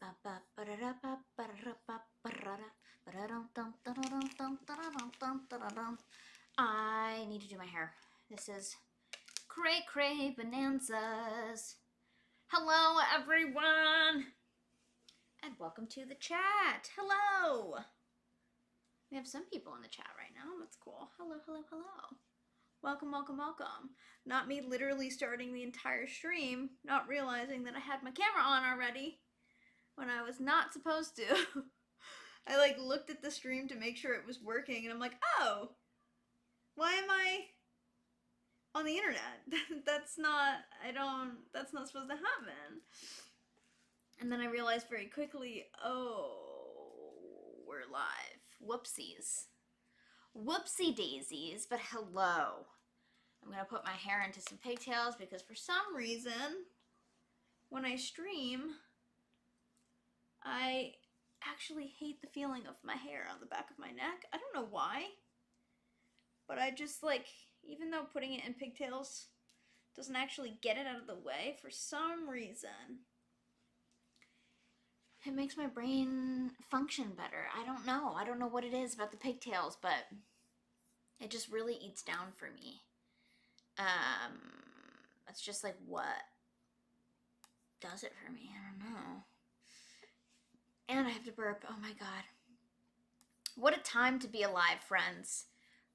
I need to do my hair. This is Cray Cray Bonanzas. Hello, everyone, and welcome to the chat. Hello. We have some people in the chat right now. That's cool. Hello, hello, hello. Welcome, welcome, welcome. Not me literally starting the entire stream, not realizing that I had my camera on already when I was not supposed to. I looked at the stream to make sure it was working, and I'm like, oh, why am I on the internet? That's not supposed to happen. And then I realized very quickly, oh, we're live. Whoopsies. Whoopsie daisies, but hello. I'm gonna put my hair into some pigtails because for some reason, when I stream, I actually hate the feeling of my hair on the back of my neck. I don't know why, but I just even though putting it in pigtails doesn't actually get it out of the way, for some reason, it makes my brain function better. I don't know what it is about the pigtails, but it just really eats down for me. That's just what does it for me. I don't know. And I have to burp. Oh my god. What a time to be alive, friends.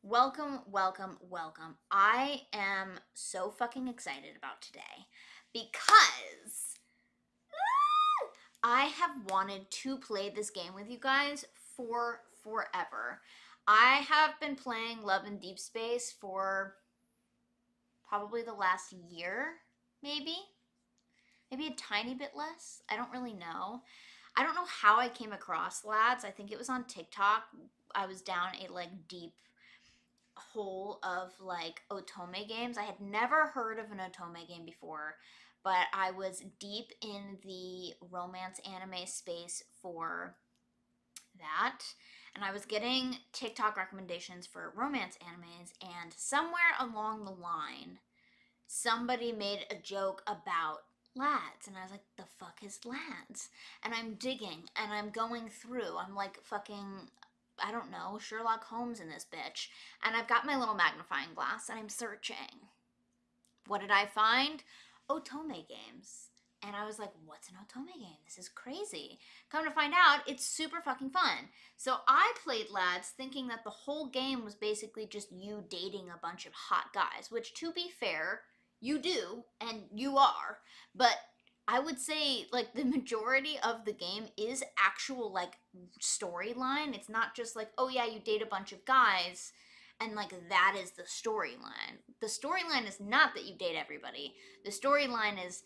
Welcome, welcome, welcome. I am so fucking excited about today because I have wanted to play this game with you guys for forever. I have been playing Love in Deepspace for probably the last year, maybe a tiny bit less. I don't really know. I don't know how I came across Lads. I think it was on TikTok. I was down a deep hole of Otome games. I had never heard of an Otome game before, but I was deep in the romance anime space for that, and I was getting TikTok recommendations for romance animes, and somewhere along the line somebody made a joke about Lads, and I was like, the fuck is Lads? And I'm digging and I'm going through, I'm fucking, I don't know, Sherlock Holmes in this bitch, and I've got my little magnifying glass and I'm searching. What did I find? Otome games. And I was like, what's an Otome game? This is crazy. Come to find out, it's super fucking fun. So I played Lads thinking that the whole game was basically just you dating a bunch of hot guys, which, to be fair, you do, and you are. But I would say, the majority of the game is actual, storyline. It's not just oh yeah, you date a bunch of guys, and that is the storyline. The storyline is not that you date everybody. The storyline is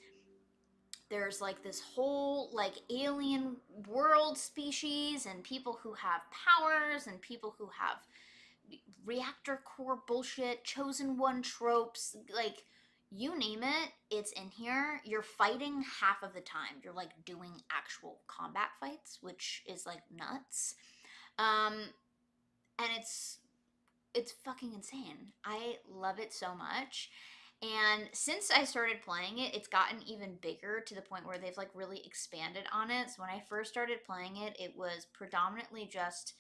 there's this whole alien world species and people who have powers and people who have reactor core bullshit, chosen one tropes, you name it, it's in here. You're fighting half of the time. You're doing actual combat fights, which is nuts. And it's fucking insane. I love it so much. And since I started playing it, it's gotten even bigger to the point where they've really expanded on it. So when I first started playing it, it was predominantly just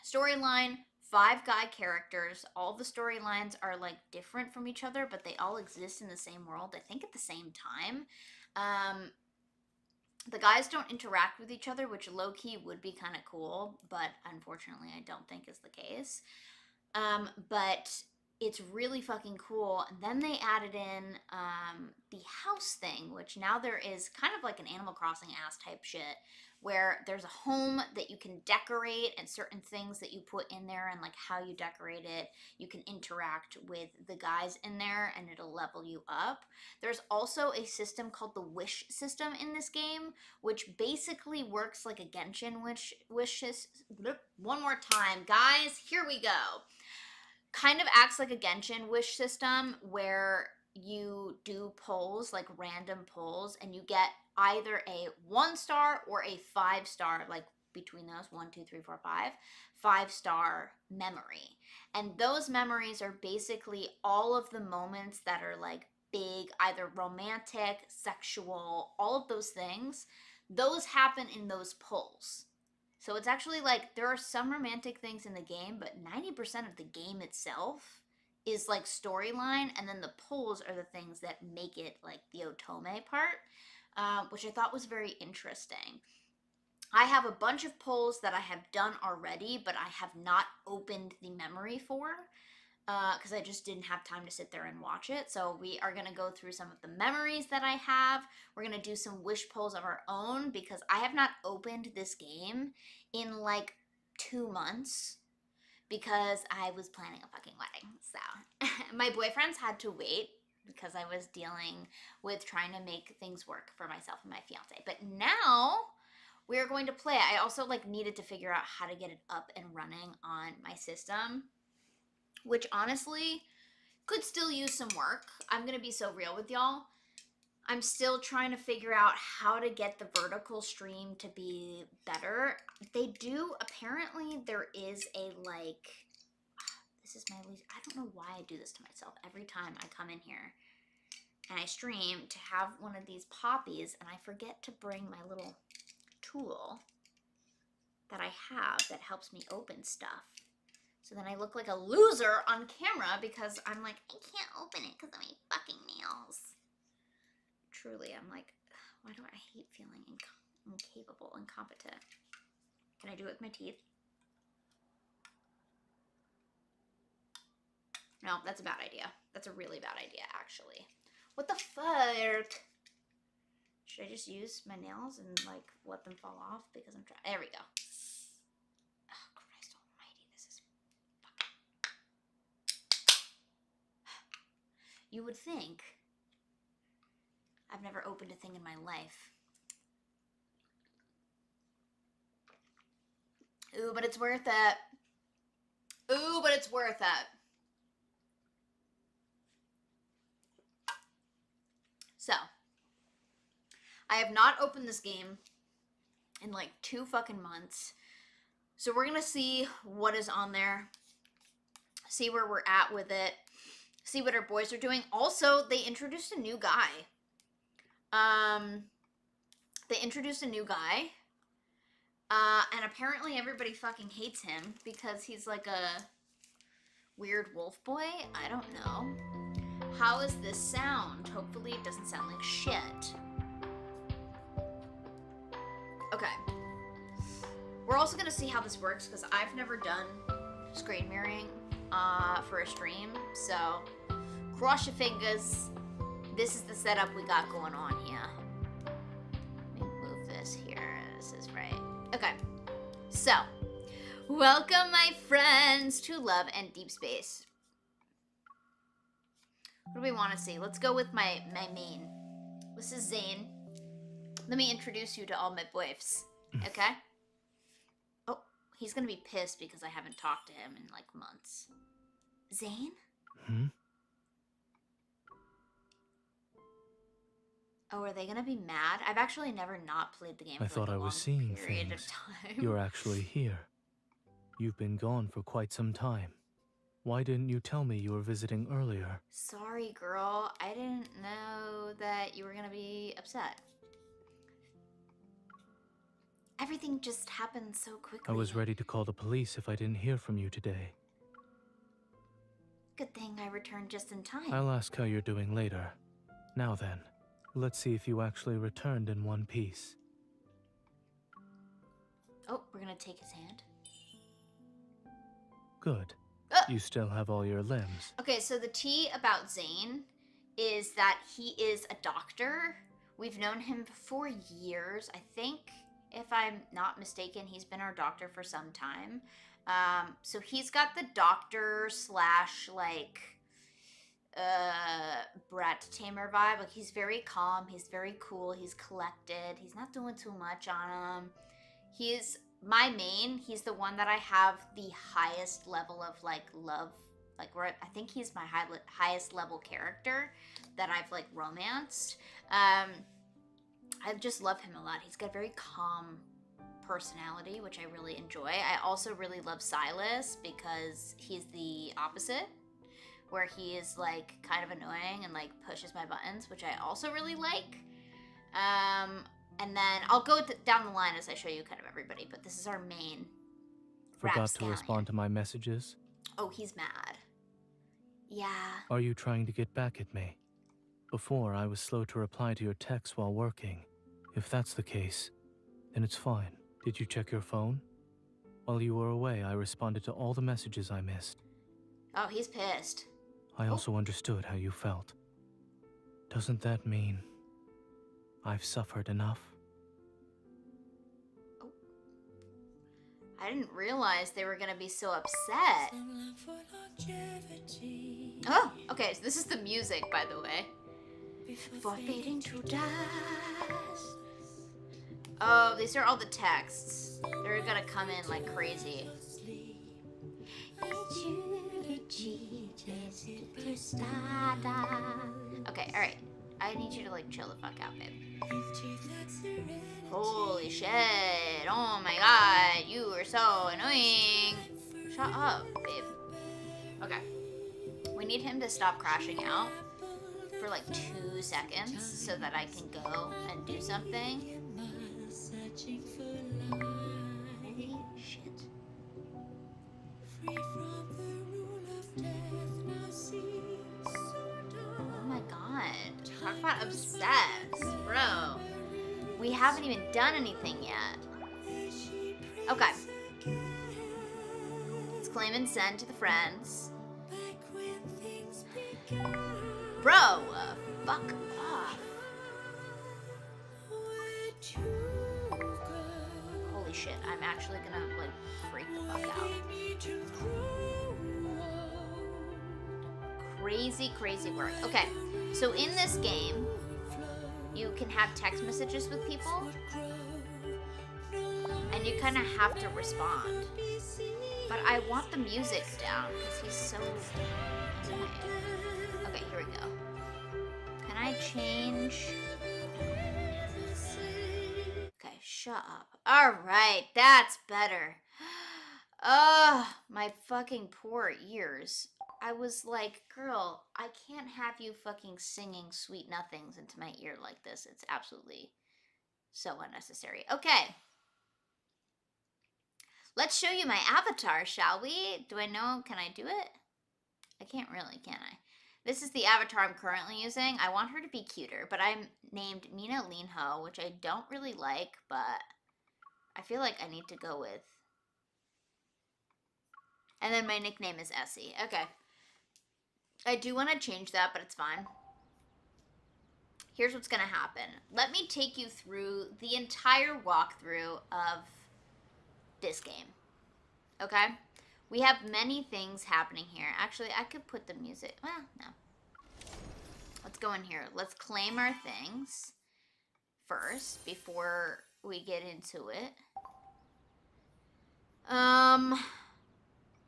storyline, 5 guy characters. All the storylines are different from each other, but they all exist in the same world, I think at the same time. The guys don't interact with each other, which low-key would be kind of cool, but unfortunately I don't think is the case. But it's really fucking cool. And then they added in the house thing, which now there is kind of an Animal Crossing ass type shit, where there's a home that you can decorate and certain things that you put in there and how you decorate it. You can interact with the guys in there and it'll level you up. There's also a system called the wish system in this game, which basically works like a Genshin wish. One more time, guys, here we go. Kind of acts like a Genshin wish system where you do polls, random polls, and you get either a 1-star or a 5-star, between those 1, 2, 3, 4, 5-star memory. And those memories are basically all of the moments that are big, either romantic, sexual, all of those things. those happen in those pulls. So it's actually like there are some romantic things in the game, but 90% of the game itself is like storyline, and then the pulls are the things that make it like the Otome part, which I thought was very interesting. I have a bunch of pulls that I have done already, but I have not opened the memory for, because I just didn't have time to sit there and watch it. So we are going to go through some of the memories that I have. We're going to do some wish pulls of our own, because I have not opened this game in like 2 months, because I was planning a fucking wedding. So my boyfriends had to wait because I was dealing with trying to make things work for myself and my fiance. But now we're going to play. I also like needed to figure out how to get it up and running on my system, which honestly could still use some work. I'm going to be so real with y'all. I'm still trying to figure out how to get the vertical stream to be better. They do, apparently there is a like, this is my least, I don't know why I do this to myself every time I come in here and I stream, to have one of these poppies, and I forget to bring my little tool that I have that helps me open stuff. So then I look like a loser on camera because I'm like, I can't open it because of my fucking nails. Truly, I'm like, why do I hate feeling incapable, incompetent? Can I do it with my teeth? No, that's a bad idea. That's a really bad idea, actually. What the fuck? Should I just use my nails and, like, let them fall off? Because I'm trying. There we go. Oh, Christ almighty. This is fucking... You would think I've never opened a thing in my life. Ooh, but it's worth it. Ooh, but it's worth it. So, I have not opened this game in like 2 fucking months. So we're going to see what is on there. See where we're at with it. See what our boys are doing. Also, they introduced a new guy. And apparently everybody fucking hates him because he's like a weird wolf boy. I don't know. How is this sound? Hopefully it doesn't sound like shit. Okay. We're also going to see how this works because I've never done screen mirroring for a stream. So, cross your fingers. This is the setup we got going on here. Let me move this here. This is right. Okay. So, welcome my friends to Love and Deepspace. What do we want to see? Let's go with my main. This is Zane. Let me introduce you to all my boys. Okay? Oh, he's gonna be pissed because I haven't talked to him in like months. Zane? Hmm? Oh, are they gonna be mad? I've actually never not played the game I for thought like a I long was seeing period of things. time. You're actually here. You've been gone for quite some time. Why didn't you tell me you were visiting earlier? Sorry, girl. I didn't know that you were gonna be upset. Everything just happened so quickly. I was ready to call the police if I didn't hear from you today. Good thing I returned just in time. I'll ask how you're doing later. Now then, let's see if you actually returned in one piece. Oh, we're gonna take his hand. Good. You still have all your limbs. Okay, so the tea about Zane is that he is a doctor. We've known him for years. I think, if I'm not mistaken, he's been our doctor for some time. So he's got the doctor slash like brat tamer vibe. Like he's very calm, he's very cool, he's collected, he's not doing too much on him. He's my main. He's the one that I have the highest level of like love. Like where I think he's my highest level character that I've like romanced. I just love him a lot. He's got a very calm personality, which I really enjoy. I also really love Silas because he's the opposite, where he is like kind of annoying and like pushes my buttons, which I also really like. And And then I'll go down the line as I show you kind of everybody, but this is our main Forgot to rapscallion. respond to my messages? Oh, he's mad. Yeah. Are you trying to get back at me? Before, I was slow to reply to your texts while working. If that's the case, then it's fine. Did you check your phone? While you were away, I responded to all the messages I missed. Oh, he's pissed. I also understood how you felt. Doesn't that mean I've suffered enough? Oh. I didn't realize they were gonna be so upset. Oh, okay, so this is the music, by the way. Before fading to dust. Oh, these are all the texts. They're gonna come in like crazy. Okay, alright. I need you to like chill the fuck out, babe. Holy shit. Oh my god, you are so annoying. Shut up, babe. Okay. We need him to stop crashing out for like 2 seconds so that I can go and do something. Holy shit. Oh my god. Talk about obsessed, bro. We haven't even done anything yet. Okay. Let's claim and send to the friends. Bro, fuck off. Holy shit, I'm actually gonna like freak the fuck out. Crazy, crazy work. Okay, so in this game, you can have text messages with people, and you kind of have to respond. But I want the music down, because he's so annoying. Okay, here we go. Can I change? Okay, shut up. Alright, that's better. Ugh, my fucking poor ears. I was like, girl, I can't have you fucking singing sweet nothings into my ear like this. It's absolutely so unnecessary. Okay. Let's show you my avatar, shall we? Do I know? Can I do it? I can't really, can I? This is the avatar I'm currently using. I want her to be cuter, but I'm named Nina Leanho, which I don't really like, but I feel like I need to go with. And then my nickname is Essie. Okay. I do want to change that, but it's fine. Here's what's going to happen. Let me take you through the entire walkthrough of this game. Okay? We have many things happening here. Actually, I could put the music. Well, no. Let's go in here. Let's claim our things first before we get into it.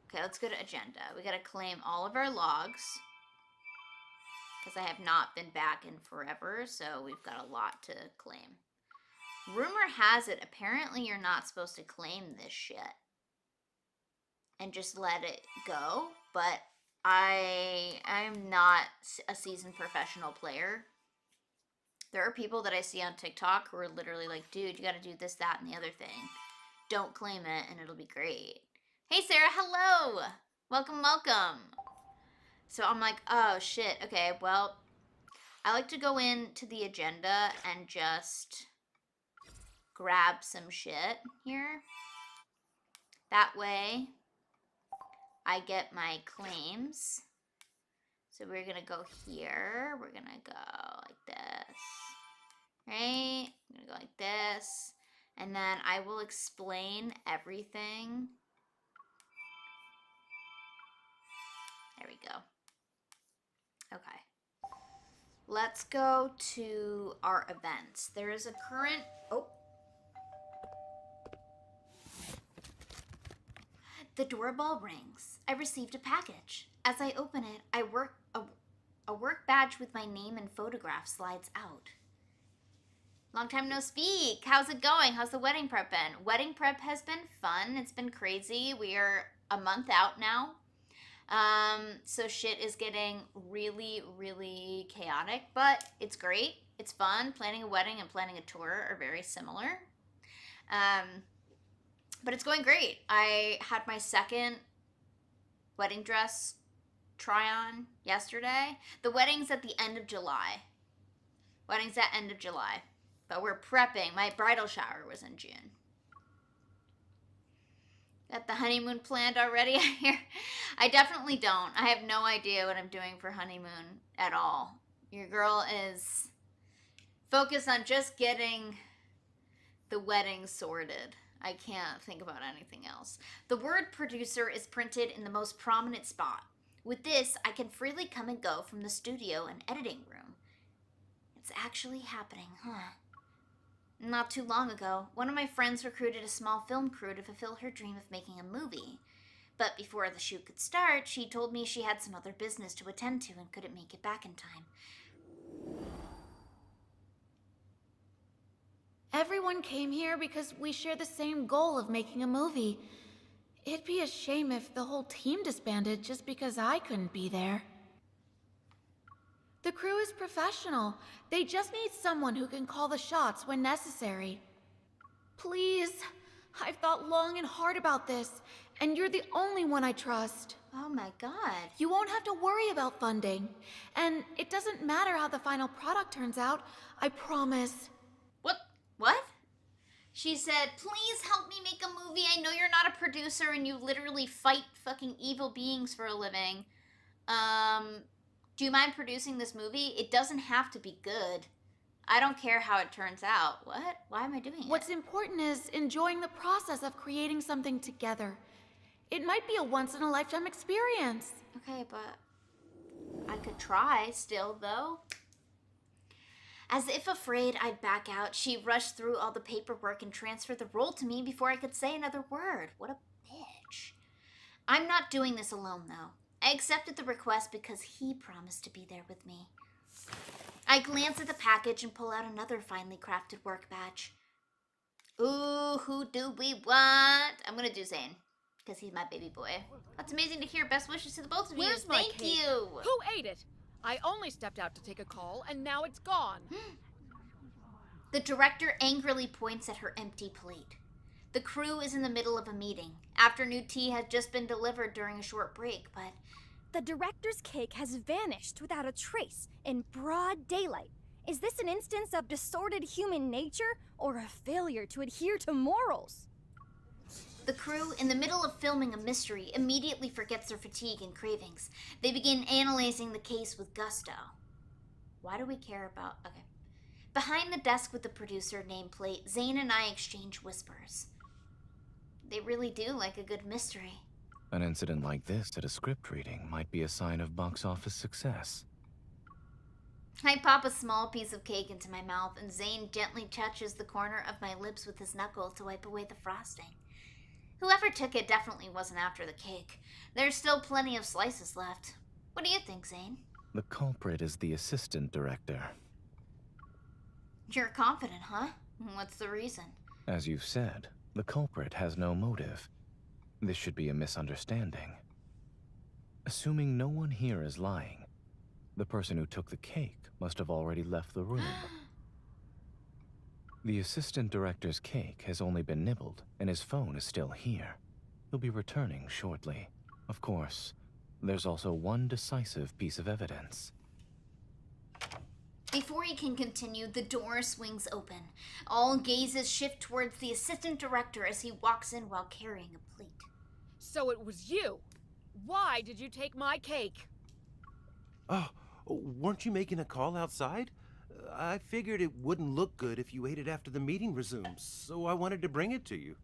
Okay, let's go to agenda. We gotta claim all of our logs because I have not been back in forever, so we've got a lot to claim. Rumor has it, apparently you're not supposed to claim this shit and just let it go, but I'm not a seasoned professional player. There are people that I see on TikTok who are literally like, dude, you gotta do this, that, and the other thing. Don't claim it and it'll be great. Hey Sarah, hello! Welcome, welcome. So I'm like, oh shit, okay, well, I like to go into the agenda and just grab some shit here. That way, I get my claims. So we're gonna go here. We're gonna go like this. Right? I'm gonna go like this. And then I will explain everything. There we go. Okay. Let's go to our events. There is a current... Oh. The doorbell rings. I received a package. As I open it, a work badge with my name and photograph slides out. Long time no speak. How's it going? How's the wedding prep been? Wedding prep has been fun. It's been crazy. We are a month out now. So shit is getting really, really chaotic, but it's great. It's fun. Planning a wedding and planning a tour are very similar. But it's going great. I had my second wedding dress try on yesterday. The wedding's at the end of July. Wedding's at end of July. But we're prepping. My bridal shower was in June. Got the honeymoon planned already? I definitely don't. I have no idea what I'm doing for honeymoon at all. Your girl is focused on just getting the wedding sorted. I can't think about anything else. The word producer is printed in the most prominent spot. With this, I can freely come and go from the studio and editing room. It's actually happening, huh? Not too long ago, one of my friends recruited a small film crew to fulfill her dream of making a movie. But before the shoot could start, she told me she had some other business to attend to and couldn't make it back in time. Everyone came here because we share the same goal of making a movie. It'd be a shame if the whole team disbanded just because I couldn't be there. The crew is professional. They just need someone who can call the shots when necessary. Please, I've thought long and hard about this, and you're the only one I trust. Oh my god. You won't have to worry about funding. And it doesn't matter how the final product turns out, I promise. What? She said, please help me make a movie. I know you're not a producer and you literally fight fucking evil beings for a living. Do you mind producing this movie? It doesn't have to be good. I don't care how it turns out. What? Why am I doing it? What's important is enjoying the process of creating something together. It might be a once-in-a-lifetime experience. Okay, but I could try still, though. As if afraid I'd back out, she rushed through all the paperwork and transferred the role to me before I could say another word. What a bitch. I'm not doing this alone, though. I accepted the request because he promised to be there with me. I glance at the package and pull out another finely crafted work badge. Ooh, who do we want? I'm gonna do Zane, because he's my baby boy. That's amazing to hear. Best wishes to the both of you. Where's my Thank cake? you. Who ate it? I only stepped out to take a call, and now it's gone. The director angrily points at her empty plate. The crew is in the middle of a meeting. Afternoon tea has just been delivered during a short break, but... The director's cake has vanished without a trace in broad daylight. Is this an instance of distorted human nature or a failure to adhere to morals? The crew, in the middle of filming a mystery, immediately forgets their fatigue and cravings. They begin analyzing the case with gusto. Why do we care about... Okay. Behind the desk with the producer nameplate, Zane and I exchange whispers. They really do like a good mystery. An incident like this at a script reading might be a sign of box office success. I pop a small piece of cake into my mouth, and Zane gently touches the corner of my lips with his knuckle to wipe away the frosting. Whoever took it definitely wasn't after the cake. There's still plenty of slices left. What do you think, Zane? The culprit is the assistant director. You're confident, huh? What's the reason? As you've said, the culprit has no motive. This should be a misunderstanding. Assuming no one here is lying, the person who took the cake must have already left the room. The assistant director's cake has only been nibbled, and his phone is still here. He'll be returning shortly. Of course, there's also one decisive piece of evidence. Before he can continue, the door swings open. All gazes shift towards the assistant director as he walks in while carrying a plate. So it was you. Why did you take my cake? Oh, weren't you making a call outside? I figured it wouldn't look good if you ate it after the meeting resumes, so I wanted to bring it to you.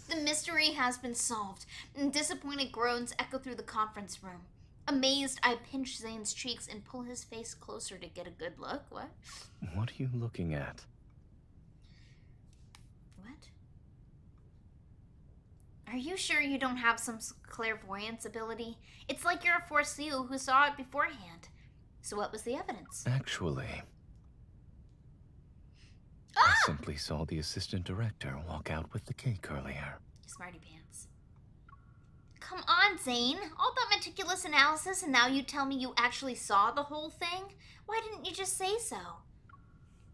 The mystery has been solved, and disappointed groans echo through the conference room. Amazed, I pinch Zane's cheeks and pull his face closer to get a good look. What? What are you looking at? What? Are you sure you don't have some clairvoyance ability? It's like you're a foreseer who saw it beforehand. So what was the evidence? Actually, I simply saw the assistant director walk out with the cake earlier. Smarty pants. Come on, Zane. All that meticulous analysis, and now you tell me you actually saw the whole thing? Why didn't you just say so?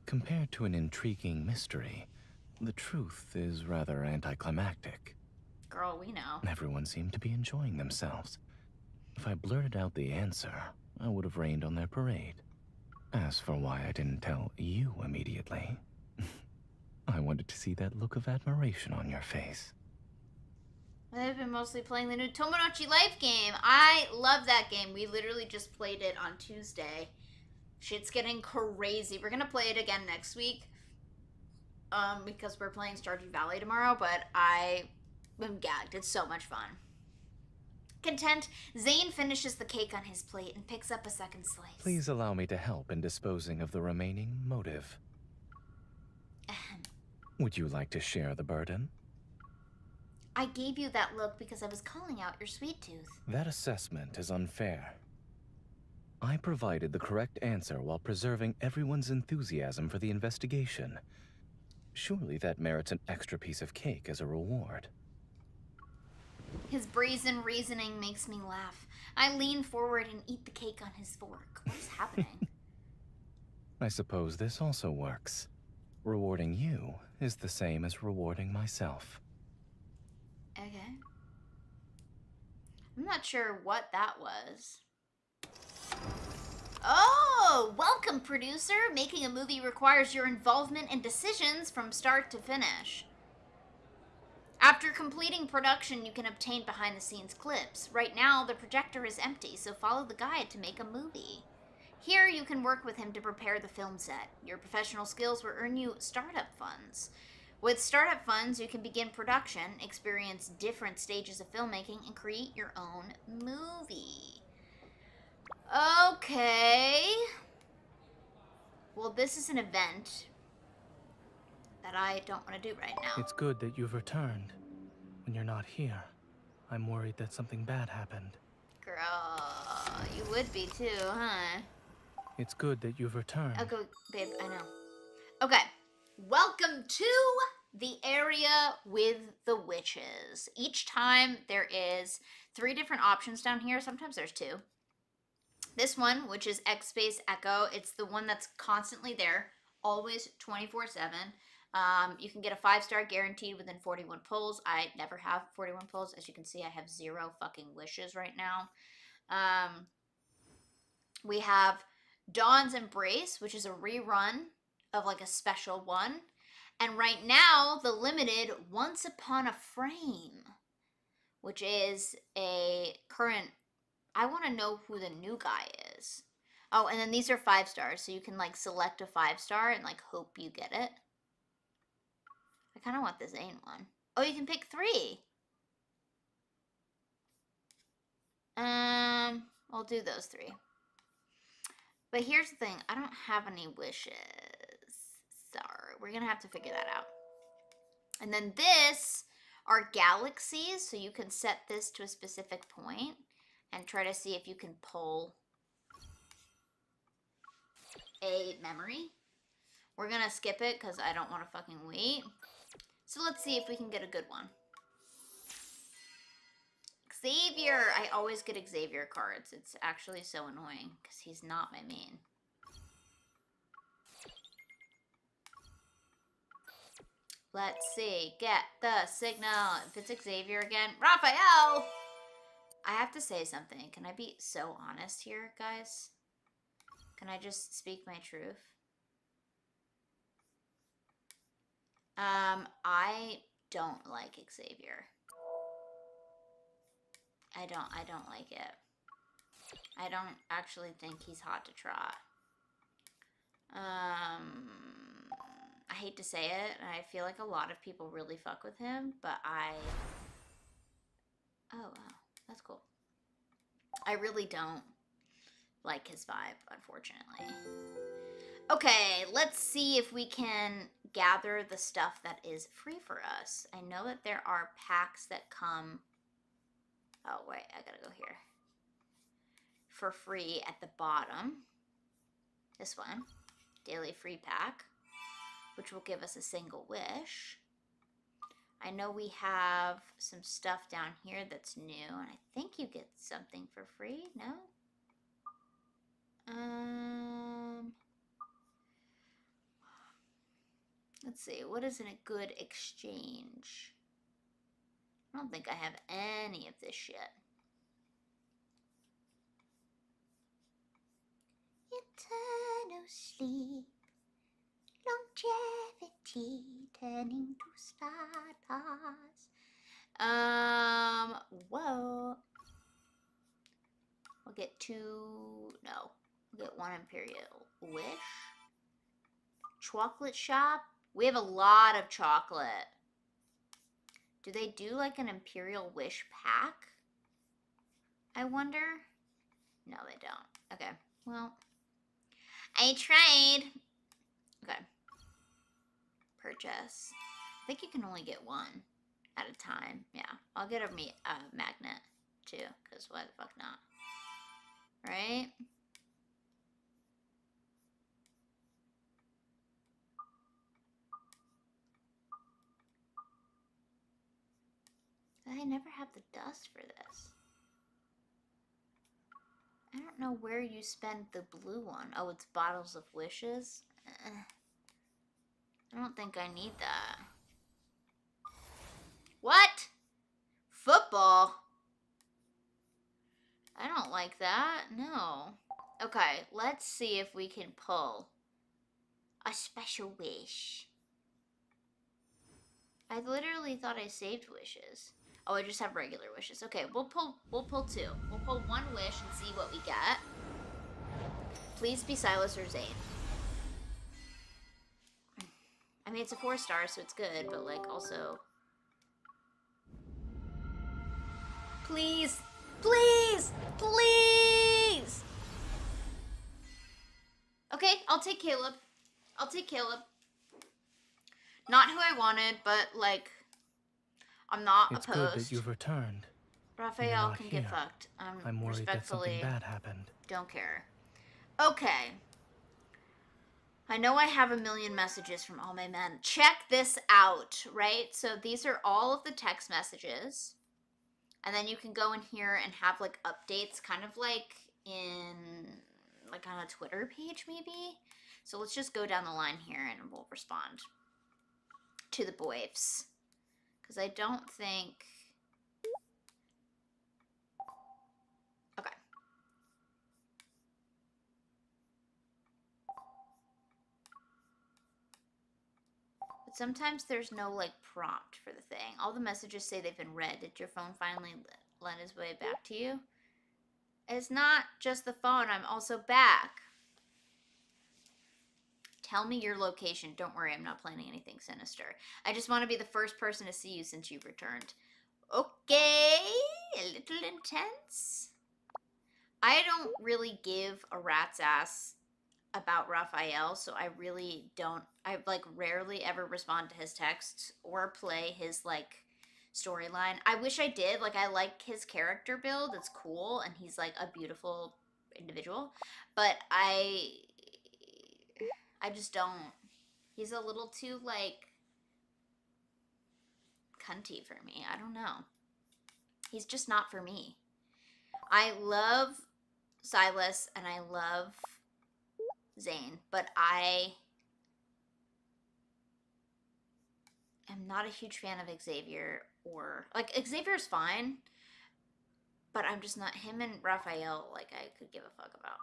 Compared to an intriguing mystery, the truth is rather anticlimactic. Girl, we know. Everyone seemed to be enjoying themselves. If I blurted out the answer, I would have rained on their parade. As for why I didn't tell you immediately, I wanted to see that look of admiration on your face. I've been mostly playing the new Tomodachi Life game. I love that game. We literally just played it on Tuesday. Shit's getting crazy. We're gonna play it again next week. Because we're playing Stardew Valley tomorrow, but I am gagged. It's so much fun. Content, Zane finishes the cake on his plate and picks up a second slice. Please allow me to help in disposing of the remaining motive. Ahem. Would you like to share the burden? I gave you that look because I was calling out your sweet tooth. That assessment is unfair. I provided the correct answer while preserving everyone's enthusiasm for the investigation. Surely that merits an extra piece of cake as a reward. His brazen reasoning makes me laugh. I lean forward and eat the cake on his fork. What's happening? I suppose this also works. Rewarding you is the same as rewarding myself. Okay. I'm not sure what that was. Oh, welcome, producer. Making a movie requires your involvement and decisions from start to finish. After completing production, you can obtain behind-the-scenes clips. Right now, the projector is empty, so follow the guide to make a movie. Here, you can work with him to prepare the film set. Your professional skills will earn you startup funds. With startup funds, you can begin production, experience different stages of filmmaking, and create your own movie. Okay. Well, this is an event that I don't want to do right now. It's good that you've returned. When you're not here, I'm worried that something bad happened. Girl, you would be too, huh? It's good that you've returned. Okay, babe, I know. Okay, welcome to the area with the witches. Each time there is 3 different options down here. Sometimes there's 2. This one, which is X-Space Echo, it's the one that's constantly there, always 24/7. You can get a 5-star guaranteed within 41 pulls. I never have 41 pulls. As you can see, I have 0 fucking wishes right now. We have Dawn's Embrace, which is a rerun of like a special one. And right now, the limited Once Upon a Frame, which is a current... I want to know who the new guy is. Oh, and then these are 5 stars, so you can like select a 5-star and like hope you get it. I kind of want the Zane one. Oh, you can pick 3. I'll do those 3. But here's the thing, I don't have any wishes. Sorry, we're gonna have to figure that out. And then this are galaxies, so you can set this to a specific point and try to see if you can pull a memory. We're gonna skip it because I don't want to fucking wait. So let's see if we can get a good one. Xavier! I always get Xavier cards. It's actually so annoying because he's not my main. Let's see. Get the signal. If it's Xavier again. Raphael! I have to say something. Can I be so honest here, guys? Can I just speak my truth? I don't like Xavier. I don't like it. I don't actually think he's hot to trot. I hate to say it, and I feel like a lot of people really fuck with him, but oh, wow. That's cool. I really don't like his vibe, unfortunately. Okay, let's see if we can gather the stuff that is free for us. I know that there are packs that come... Oh, wait, I gotta go here. For free at the bottom. This one. Daily free pack. Which will give us a single wish. I know we have some stuff down here that's new, and I think you get something for free. No? Let's see. What isn't a good exchange? I don't think I have any of this shit. Eternal sleep, longevity, turning to stardust. Whoa. We'll get two, no, we'll get one Imperial Wish. Chocolate shop? We have a lot of chocolate. Do they do like an Imperial Wish pack? I wonder? No, they don't. Okay, well, I tried. Okay. Purchase. I think you can only get one at a time. Yeah, I'll get a magnet too, because why the fuck not? Right? I never have the dust for this. I don't know where you spend the blue one. Oh, it's bottles of wishes? I don't think I need that. What? Football? I don't like that. No. Okay, let's see if we can pull a special wish. I literally thought I saved wishes. Oh, I just have regular wishes. Okay, we'll pull two. We'll pull one wish and see what we get. Please be Silas or Zane. I mean, it's a 4-star, so it's good, but like also. Please, please, please. Okay, I'll take Caleb. I'll take Caleb. Not who I wanted, but like, I'm not It's opposed. good that you've returned. Raphael not can here. get fucked. I'm worried that something Respectfully bad happened. don't care. Okay. I know I have a million messages from all my men. Check this out, right? So these are all of the text messages. And then you can go in here and have like updates, kind of like in, like on a Twitter page maybe. So let's just go down the line here and we'll respond to the boys. Because I don't think... Okay. But sometimes there's no like prompt for the thing. All the messages say they've been read. Did your phone finally lend its way back to you? It's not just the phone. I'm also back. Tell me your location. Don't worry, I'm not planning anything sinister. I just want to be the first person to see you since you've returned. Okay, a little intense. I don't really give a rat's ass about Raphael, so I really don't. I like rarely ever respond to his texts or play his like storyline. I wish I did. Like, I like his character build. It's cool, and he's like a beautiful individual. But I just don't. He's a little too like cunty for me. I don't know. He's just not for me. I love Silas and I love Zane, but I am not a huge fan of Xavier, or like Xavier's fine, but I'm just not him and Raphael like I could give a fuck about.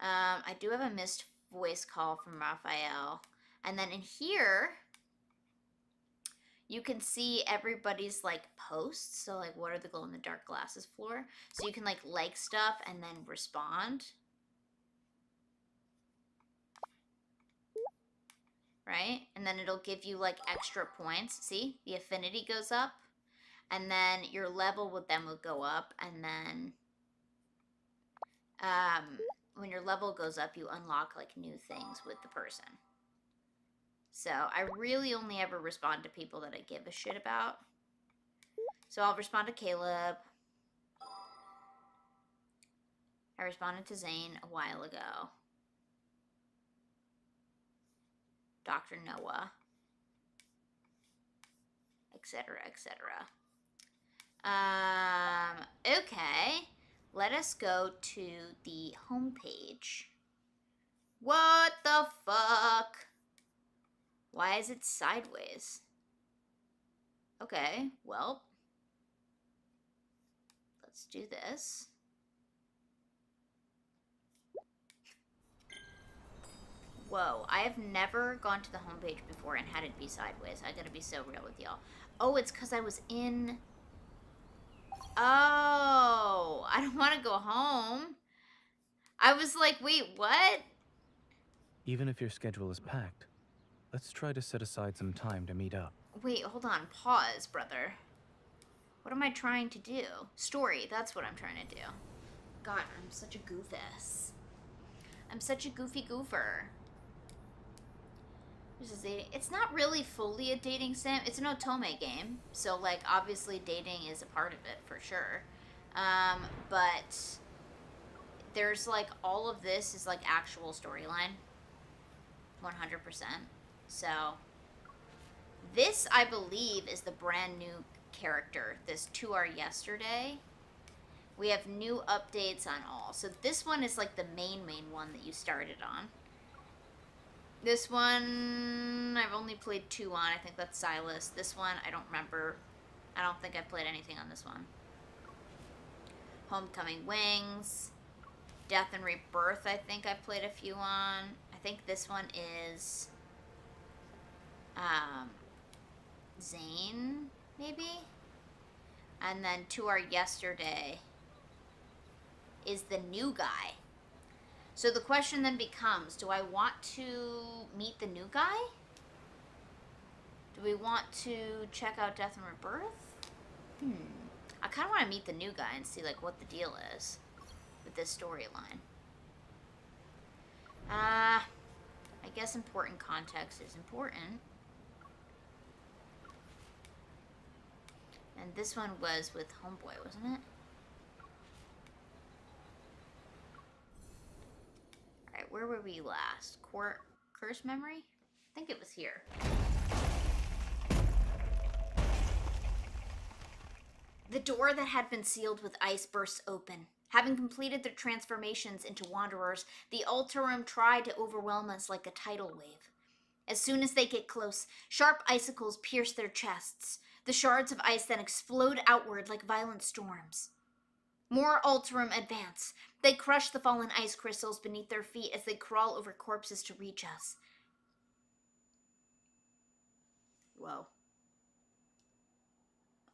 I do have a missed voice call from Raphael, and then in here you can see everybody's like posts. So like, what are the glow in the dark glasses for? So you can like stuff and then respond. Right? And then it'll give you like extra points. See? The affinity goes up. And then your level would go up. And then when your level goes up, you unlock like new things with the person. So I really only ever respond to people that I give a shit about. So I'll respond to Caleb. I responded to Zane a while ago. Dr. Noah. etc., etc. Okay. Let us go to the homepage. What the fuck? Why is it sideways? Okay, well, let's do this. Whoa, I have never gone to the homepage before and had it be sideways. I gotta be so real with y'all. Oh, it's because I was in... Oh, I don't want to go home. I was like, wait, what? Even if your schedule is packed, let's try to set aside some time to meet up. Wait, hold on. Pause, brother. What am I trying to do? Story, that's what I'm trying to do. God, I'm such a goofus. I'm such a goofy goofer. It's not really fully a dating sim. It's an Otome game. So, like, obviously dating is a part of it, for sure. But there's, like, all of this is, like, actual storyline. 100%. So, this, I believe, is the brand new character. This To Our Yesterday. We have new updates on all. So, this one is, like, the main one that you started on. This one, I've only played 2 on. I think that's Silas. This one, I don't remember. I don't think I've played anything on this one. Homecoming Wings. Death and Rebirth, I think I've played a few on. I think this one is... Zane, maybe? And then To Our Yesterday is the new guy. So the question then becomes, do I want to meet the new guy? Do we want to check out Death and Rebirth? I kind of want to meet the new guy and see, like, what the deal is with this storyline. I guess important context is important. And this one was with Homeboy, wasn't it? Alright, where were we last? Curse Memory? I think it was here. The door that had been sealed with ice bursts open. Having completed their transformations into wanderers, the Alterum try to overwhelm us like a tidal wave. As soon as they get close, sharp icicles pierce their chests. The shards of ice then explode outward like violent storms. More Alterum advance. They crush the fallen ice crystals beneath their feet as they crawl over corpses to reach us. Whoa.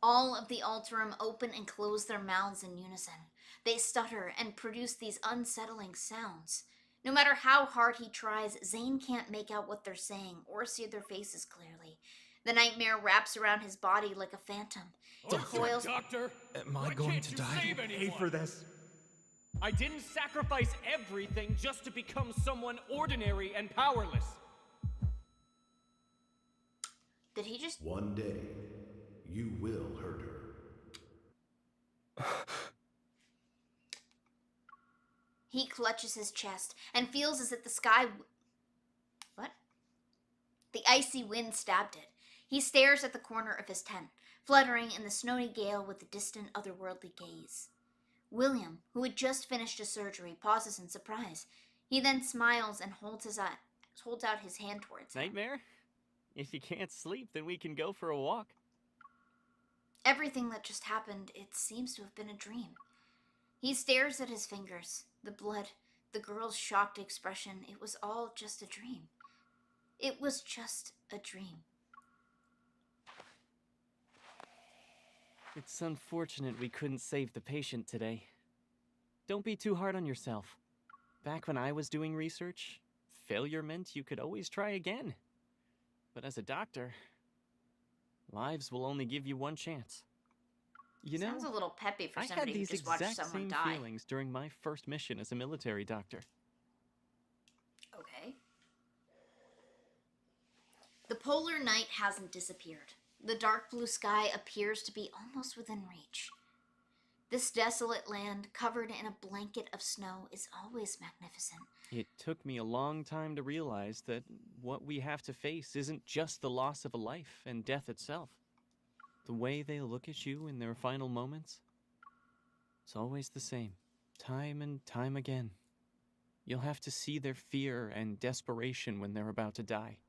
All of the Alterum open and close their mouths in unison. They stutter and produce these unsettling sounds. No matter how hard he tries, Zane can't make out what they're saying or see their faces clearly. The nightmare wraps around his body like a phantom. It coils... Doctor, am I going to die? Pay for this. I didn't sacrifice everything just to become someone ordinary and powerless. Did he just... One day, you will hurt her. He clutches his chest and feels as if the sky... What? The icy wind stabbed it. He stares at the corner of his tent, fluttering in the snowy gale with a distant, otherworldly gaze. William, who had just finished a surgery, pauses in surprise. He then smiles and holds out his hand towards him. Nightmare? If you can't sleep, then we can go for a walk. Everything that just happened, it seems to have been a dream. He stares at his fingers, the blood, the girl's shocked expression. It was all just a dream. It was just a dream. It's unfortunate we couldn't save the patient today. Don't be too hard on yourself. Back when I was doing research, failure meant you could always try again. But as a doctor, lives will only give you one chance. You know, sounds a little peppy for I somebody had these who just watched exact someone same die. feelings during my first mission as a military doctor. Okay. The polar night hasn't disappeared. The dark blue sky appears to be almost within reach. This desolate land, covered in a blanket of snow, is always magnificent. It took me a long time to realize that what we have to face isn't just the loss of a life and death itself. The way they look at you in their final moments? It's always the same, time and time again. You'll have to see their fear and desperation when they're about to die.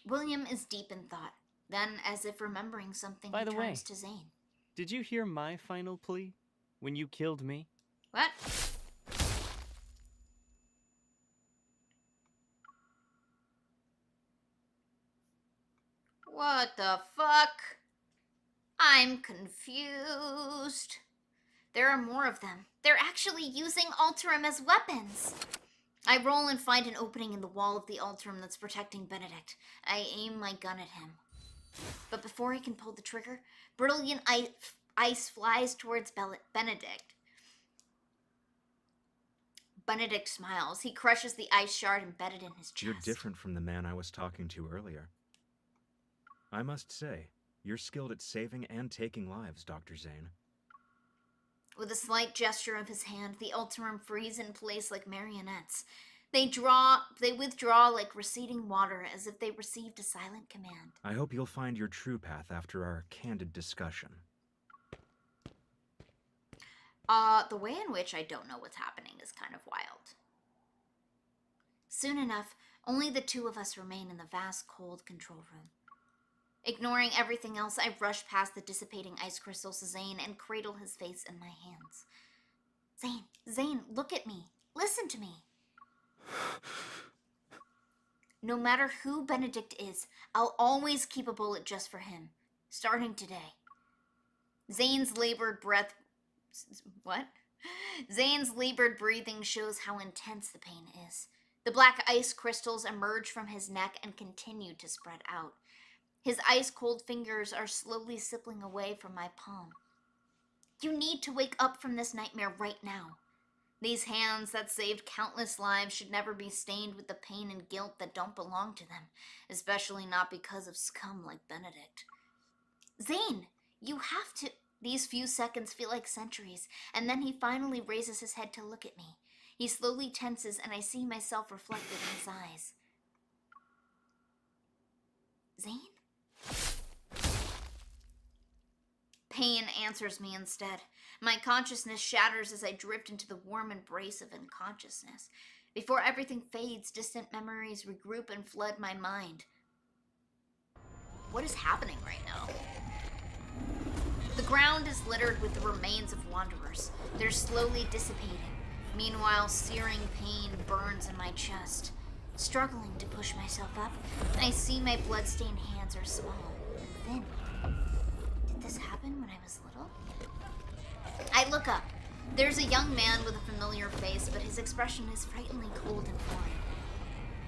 William is deep in thought. Then, as if remembering something, By he the way, turns to Zane. Did you hear my final plea when you killed me? What? What the fuck? I'm confused. There are more of them. They're actually using Alterum as weapons. I roll and find an opening in the wall of the Alterum that's protecting Benedict. I aim my gun at him. But before I can pull the trigger, brilliant ice flies towards Benedict. Benedict smiles. He crushes the ice shard embedded in his chest. You're different from the man I was talking to earlier. I must say, you're skilled at saving and taking lives, Dr. Zane. With a slight gesture of his hand, the Alterum freeze in place like marionettes. They withdraw like receding water, as if they received a silent command. I hope you'll find your true path after our candid discussion. The way in which I don't know what's happening is kind of wild. Soon enough, only the two of us remain in the vast, cold control room. Ignoring everything else, I rush past the dissipating ice crystals to Zane and cradle his face in my hands. Zane, look at me. Listen to me. No matter who Benedict is, I'll always keep a bullet just for him. Starting today. Zane's labored breathing shows how intense the pain is. The black ice crystals emerge from his neck and continue to spread out. His ice-cold fingers are slowly slipping away from my palm. You need to wake up from this nightmare right now. These hands that saved countless lives should never be stained with the pain and guilt that don't belong to them, especially not because of scum like Benedict. Zane, you have to... These few seconds feel like centuries, and then he finally raises his head to look at me. He slowly tenses, and I see myself reflected in his eyes. Zane? Pain answers me instead. My consciousness shatters as I drift into the warm embrace of unconsciousness. Before everything fades, distant memories regroup and flood my mind. What is happening right now? The ground is littered with the remains of wanderers. They're slowly dissipating. Meanwhile, searing pain burns in my chest. Struggling to push myself up, I see my blood-stained hands are small and thin. Did this happen when I was little? I look up. There's a young man with a familiar face, but his expression is frighteningly cold and foreign.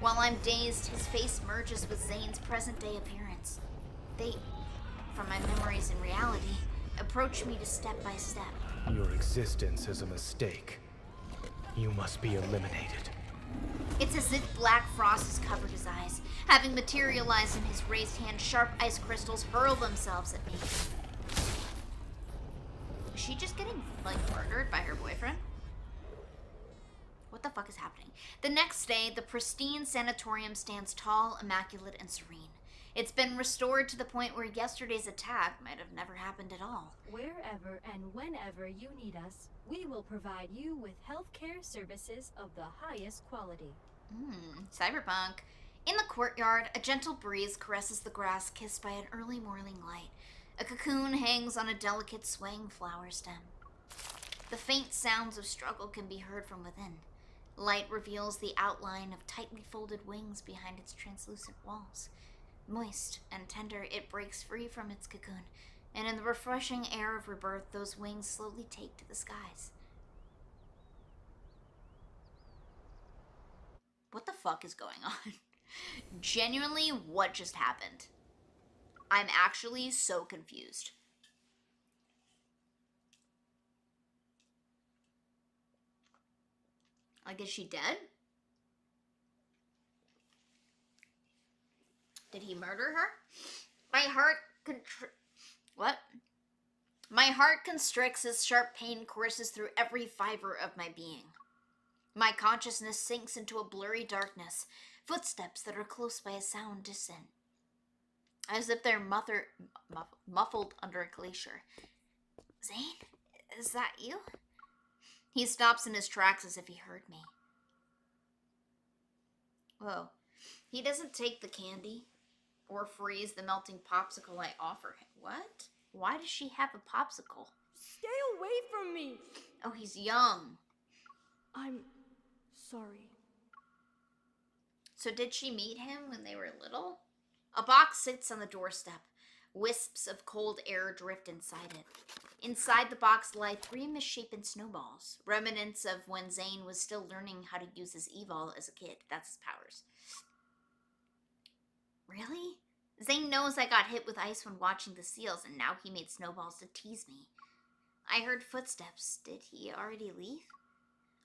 While I'm dazed, his face merges with Zane's present-day appearance. They, from my memories and reality, approach me to step by step. Your existence is a mistake. You must be eliminated. It's as if black frost has covered his eyes. Having materialized in his raised hand, sharp ice crystals hurl themselves at me. Is she just getting, murdered by her boyfriend? What the fuck is happening? The next day, the pristine sanatorium stands tall, immaculate, and serene. It's been restored to the point where yesterday's attack might have never happened at all. Wherever and whenever you need us, we will provide you with healthcare services of the highest quality. Cyberpunk. In the courtyard, a gentle breeze caresses the grass kissed by an early morning light. A cocoon hangs on a delicate swaying flower stem. The faint sounds of struggle can be heard from within. Light reveals the outline of tightly folded wings behind its translucent walls. Moist and tender, it breaks free from its cocoon, and in the refreshing air of rebirth, those wings slowly take to the skies. What the fuck is going on? Genuinely, what just happened? I'm actually so confused. Is she dead? Did he murder her? My heart My heart constricts as sharp pain courses through every fiber of my being. My consciousness sinks into a blurry darkness, footsteps that are close by a sound distant. as if they're muffled under a glacier. Zane, is that you? He stops in his tracks as if he heard me. Whoa. He doesn't take the candy or freeze the melting popsicle I offer him. What? Why does she have a popsicle? Stay away from me! Oh, he's young. I'm sorry. So did she meet him when they were little? A box sits on the doorstep. Wisps of cold air drift inside it. Inside the box lie 3 misshapen snowballs, remnants of when Zane was still learning how to use his evol as a kid. That's his powers. Really? Zane knows I got hit with ice when watching the seals, and now he made snowballs to tease me. I heard footsteps. Did he already leave?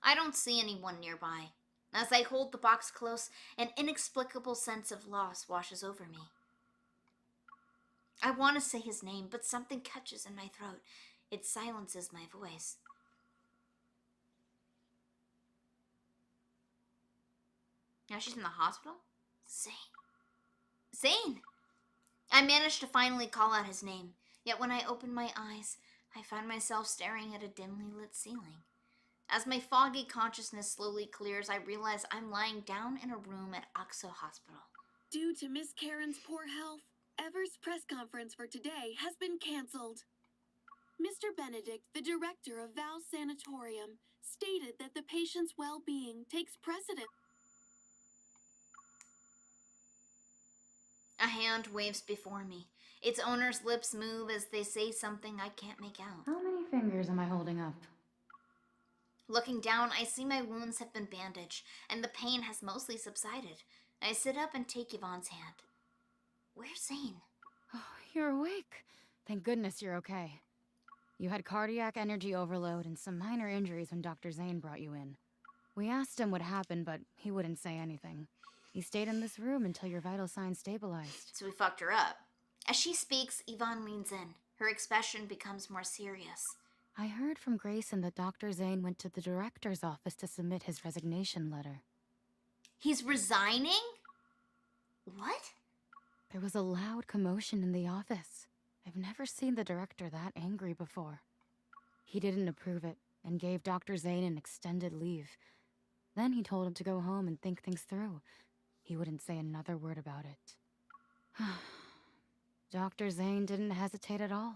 I don't see anyone nearby. As I hold the box close, an inexplicable sense of loss washes over me. I want to say his name, but something catches in my throat. It silences my voice. Now she's in the hospital? Zane. Zane! I managed to finally call out his name, yet when I opened my eyes, I found myself staring at a dimly lit ceiling. As my foggy consciousness slowly clears, I realize I'm lying down in a room at Oxo Hospital. Due to Miss Karen's poor health, Ever's press conference for today has been canceled. Mr. Benedict, the director of Val Sanatorium, stated that the patient's well-being takes precedence. A hand waves before me. Its owner's lips move as they say something I can't make out. How many fingers am I holding up? Looking down, I see my wounds have been bandaged, and the pain has mostly subsided. I sit up and take Yvonne's hand. Where's Zane? Oh, you're awake. Thank goodness you're okay. You had cardiac energy overload and some minor injuries when Dr. Zane brought you in. We asked him what happened, but he wouldn't say anything. He stayed in this room until your vital signs stabilized. So we fucked her up. As she speaks, Yvonne leans in. Her expression becomes more serious. I heard from Grayson that Dr. Zane went to the director's office to submit his resignation letter. He's resigning? What? There was a loud commotion in the office. I've never seen the director that angry before. He didn't approve it and gave Dr. Zane an extended leave. Then he told him to go home and think things through. He wouldn't say another word about it. Dr. Zane didn't hesitate at all.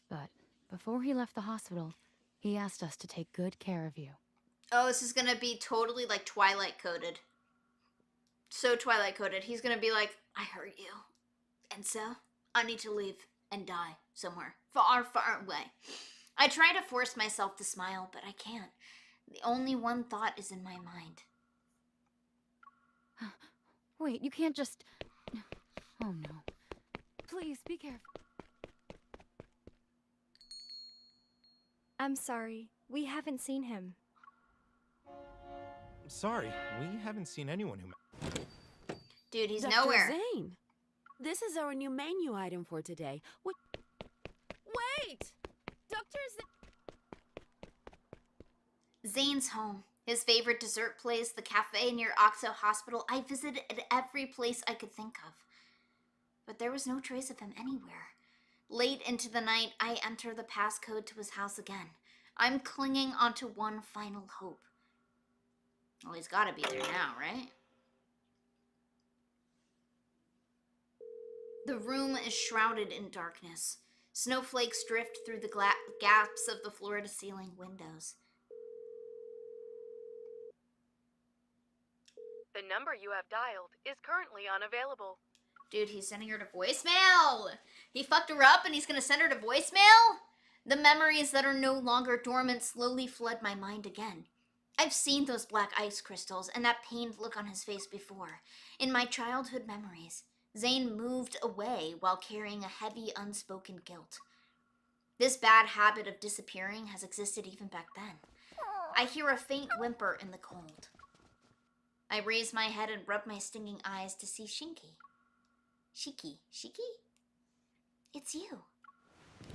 But before he left the hospital, he asked us to take good care of you. Oh, this is gonna be totally like Twilight coded. So Twilight coded. He's gonna be like, I hurt you. And so, I need to leave and die somewhere far, far away. I try to force myself to smile, but I can't. The only one thought is in my mind. Wait, you can't just... Oh no. Please, be careful. I'm sorry. We haven't seen him. Sorry, we haven't seen anyone who... Dude, he's Dr. nowhere. Zane, this is our new menu item for today. Wait! Dr. Zane's home. His favorite dessert place, the cafe near Oxo Hospital. I visited every place I could think of. But there was no trace of him anywhere. Late into the night, I enter the passcode to his house again. I'm clinging onto one final hope. Well, he's gotta be there now, right? The room is shrouded in darkness. Snowflakes drift through the gaps of the floor-to-ceiling windows. The number you have dialed is currently unavailable. Dude, he's sending her to voicemail! He fucked her up and he's gonna send her to voicemail? The memories that are no longer dormant slowly flood my mind again. I've seen those black ice crystals and that pained look on his face before. In my childhood memories, Zane moved away while carrying a heavy, unspoken guilt. This bad habit of disappearing has existed even back then. I hear a faint whimper in the cold. I raise my head and rub my stinging eyes to see Shinki. Shiki? It's you.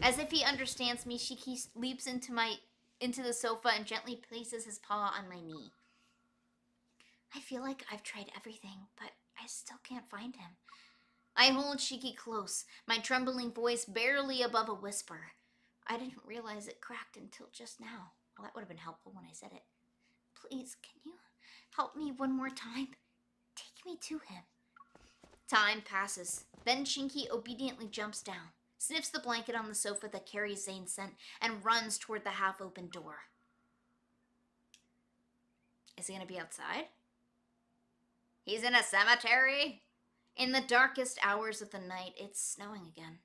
As if he understands me, Shiki leaps into the sofa and gently places his paw on my knee. I feel like I've tried everything, but I still can't find him. I hold Shiki close, my trembling voice barely above a whisper. I didn't realize it cracked until just now. Well, that would have been helpful when I said it. Please, can you help me one more time? Take me to him. Time passes. Then Shinky obediently jumps down, sniffs the blanket on the sofa that carries Zane's scent, and runs toward the half-open door. Is he gonna be outside? He's in a cemetery? In the darkest hours of the night, it's snowing again.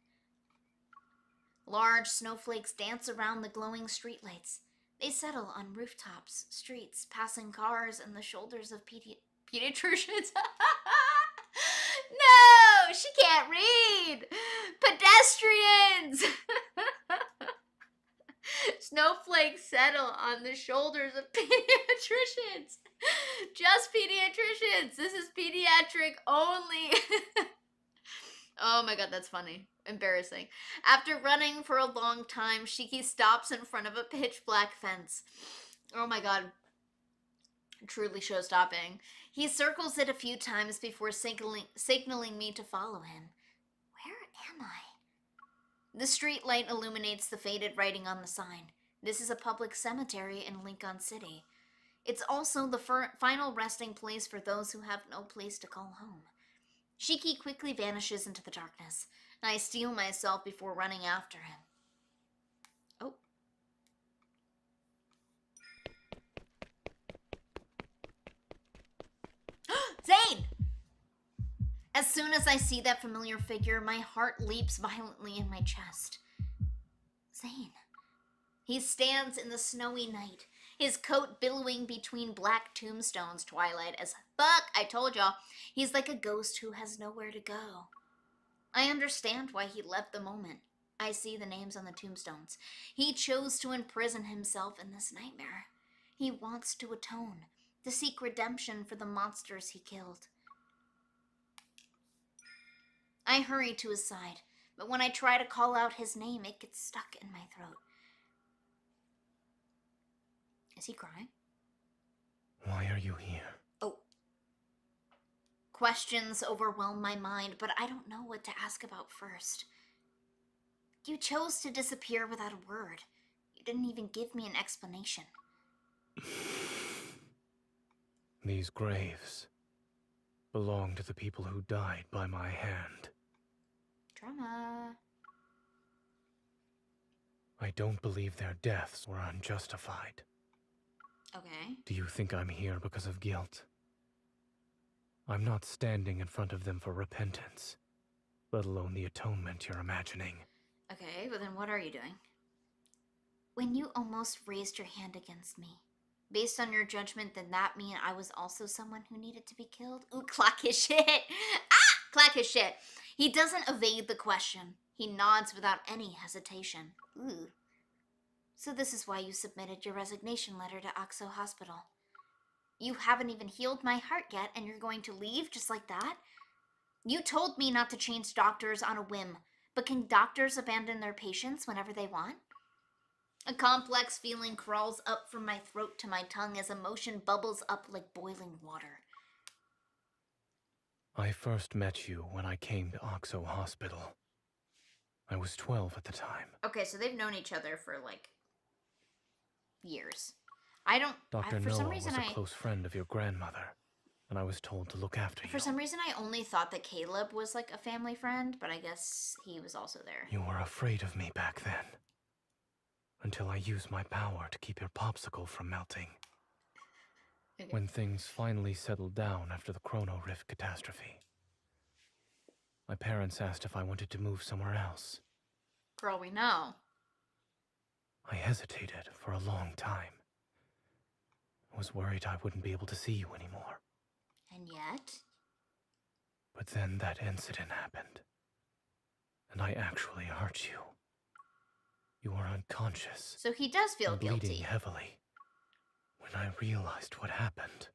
Large snowflakes dance around the glowing streetlights. They settle on rooftops, streets, passing cars, and the shoulders of pediatricians. No, she can't read. Pedestrians. Snowflakes settle on the shoulders of pediatricians. Just pediatricians. This is pediatric only. Oh my god, that's funny. Embarrassing. After running for a long time, Shiki stops in front of a pitch black fence. Oh my god. Truly show-stopping. He circles it a few times before signaling me to follow him. Where am I? The street light illuminates the faded writing on the sign. This is a public cemetery in Lincoln City. It's also the final resting place for those who have no place to call home. Shiki quickly vanishes into the darkness, and I steel myself before running after him. Oh. Zane! As soon as I see that familiar figure, my heart leaps violently in my chest. Zane. He stands in the snowy night, his coat billowing between black tombstones, twilight as fuck. I told y'all, he's like a ghost who has nowhere to go. I understand why he left the moment. I see the names on the tombstones. He chose to imprison himself in this nightmare. He wants to atone, to seek redemption for the monsters he killed. I hurry to his side, but when I try to call out his name, it gets stuck in my throat. Is he crying? Why are you here? Oh. Questions overwhelm my mind, but I don't know what to ask about first. You chose to disappear without a word. You didn't even give me an explanation. These graves belong to the people who died by my hand. Drama. I don't believe their deaths were unjustified. Okay. Do you think I'm here because of guilt? I'm not standing in front of them for repentance, let alone the atonement you're imagining. Okay, but then what are you doing? When you almost raised your hand against me, based on your judgment, did that mean I was also someone who needed to be killed? Ooh, clock his shit. Ah! Clock his shit. He doesn't evade the question. He nods without any hesitation. Ooh. So this is why you submitted your resignation letter to Oxo Hospital. You haven't even healed my heart yet, and you're going to leave just like that? You told me not to change doctors on a whim, but can doctors abandon their patients whenever they want? A complex feeling crawls up from my throat to my tongue as emotion bubbles up like boiling water. I first met you when I came to Oxo Hospital. I was 12 at the time. Okay, so they've known each other for, like, years. I don't... Dr. for some Noah reason was a close friend of your grandmother, and I was told to look after you. For some reason, I only thought that Caleb was, like, a family friend, but I guess he was also there. You were afraid of me back then. Until I used my power to keep your popsicle from melting. Okay. When things finally settled down after the Chrono Rift catastrophe, my parents asked if I wanted to move somewhere else. For all we know. I hesitated for a long time. I was worried I wouldn't be able to see you anymore. And yet? But then that incident happened. And I actually hurt you. You were unconscious. So he does feel bleeding guilty. Heavily. When I realized what happened,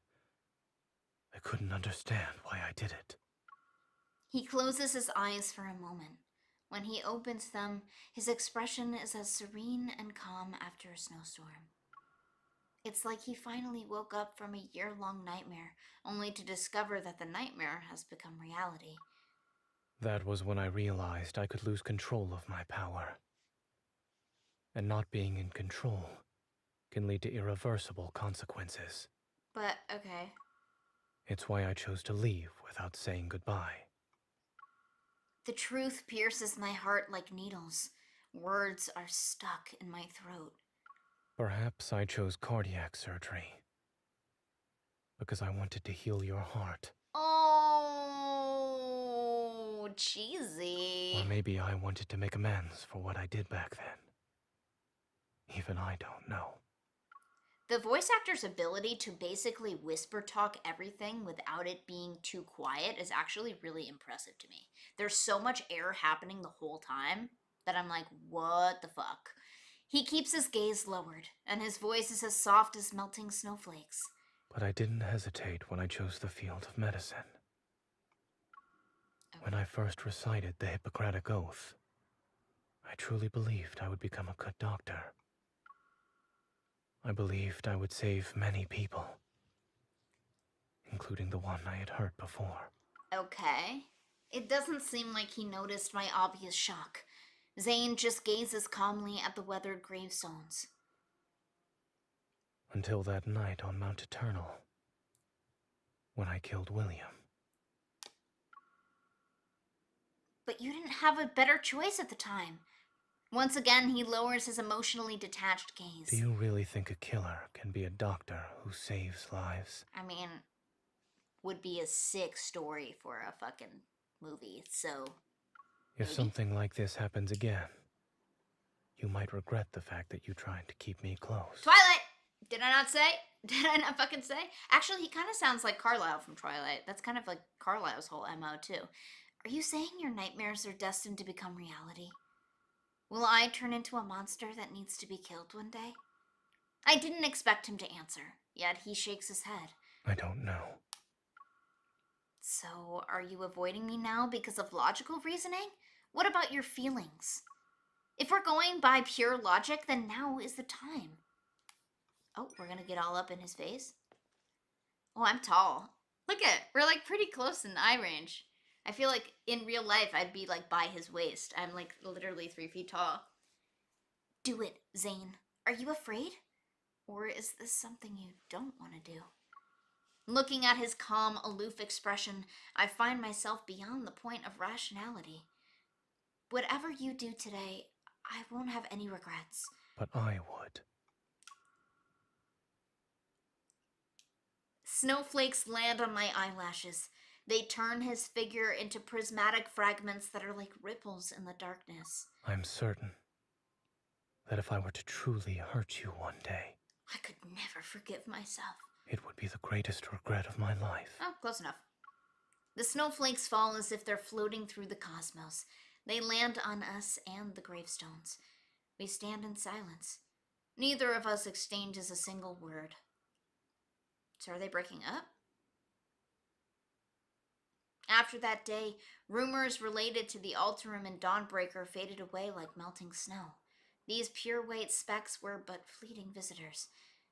I couldn't understand why I did it. He closes his eyes for a moment. When he opens them, his expression is as serene and calm after a snowstorm. It's like he finally woke up from a year-long nightmare, only to discover that the nightmare has become reality. That was when I realized I could lose control of my power. And not being in control can lead to irreversible consequences. But, okay. It's why I chose to leave without saying goodbye. The truth pierces my heart like needles. Words are stuck in my throat. Perhaps I chose cardiac surgery because I wanted to heal your heart. Oh, cheesy. Or maybe I wanted to make amends for what I did back then. Even I don't know. The voice actor's ability to basically whisper talk everything without it being too quiet is actually really impressive to me. There's so much air happening the whole time that I'm like, what the fuck? He keeps his gaze lowered, and his voice is as soft as melting snowflakes. But I didn't hesitate when I chose the field of medicine. When I first recited the Hippocratic Oath, I truly believed I would become a good doctor. I believed I would save many people, including the one I had hurt before. Okay. It doesn't seem like he noticed my obvious shock. Zane just gazes calmly at the weathered gravestones. Until that night on Mount Eternal, when I killed William. But you didn't have a better choice at the time. Once again, he lowers his emotionally detached gaze. Do you really think a killer can be a doctor who saves lives? I mean, would be a sick story for a fucking movie, so... If maybe? something like this happens again, you might regret the fact that you tried to keep me close. Twilight! Did I not say? Did I not fucking say? Actually, he kind of sounds like Carlisle from Twilight. That's kind of like Carlisle's whole MO, too. Are you saying your nightmares are destined to become reality? Will I turn into a monster that needs to be killed one day? I didn't expect him to answer, yet he shakes his head. I don't know. So, are you avoiding me now because of logical reasoning? What about your feelings? If we're going by pure logic, then now is the time. Oh, we're gonna get all up in his face. Oh, I'm tall. Look at, we're like pretty close in eye range. I feel like in real life I'd be like by his waist. I'm like literally 3 feet tall. Do it, Zane. Are you afraid? Or is this something you don't want to do? Looking at his calm, aloof expression, I find myself beyond the point of rationality. Whatever you do today, I won't have any regrets. But I would. Snowflakes land on my eyelashes. They turn his figure into prismatic fragments that are like ripples in the darkness. I'm certain that if I were to truly hurt you one day, I could never forgive myself. it would be the greatest regret of my life. Oh, close enough. The snowflakes fall as if they're floating through the cosmos. They land on us and the gravestones. We stand in silence. Neither of us exchanges a single word. So are they breaking up? After that day, rumors related to the Alterum and Dawnbreaker faded away like melting snow. These pure white specks were but fleeting visitors.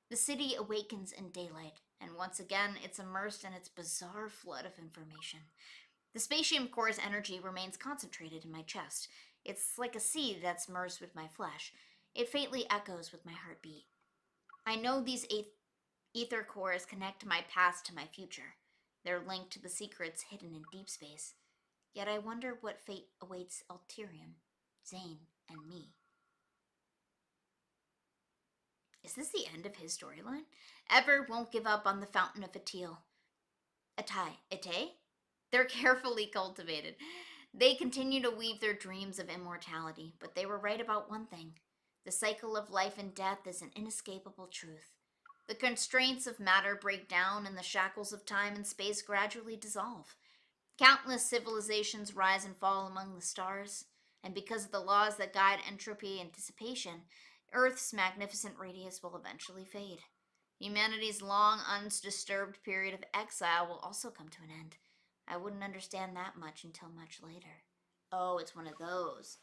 The city awakens in daylight, and once again it's immersed in its bizarre flood of information. The Spatium Core's energy remains concentrated in my chest. It's like a seed that's merged with my flesh. It faintly echoes with my heartbeat. I know these ether cores connect my past to my future. They're linked to the secrets hidden in deep space. Yet I wonder what fate awaits Alterium, Zane, and me. Is this the end of his storyline? Ever won't give up on the Fountain of Atil. Ete? They're carefully cultivated. They continue to weave their dreams of immortality, but they were right about one thing. The cycle of life and death is an inescapable truth. The constraints of matter break down and the shackles of time and space gradually dissolve. Countless civilizations rise and fall among the stars, and because of the laws that guide entropy and dissipation, Earth's magnificent radius will eventually fade. Humanity's long, undisturbed period of exile will also come to an end. I wouldn't understand that much until much later. Oh, it's one of those.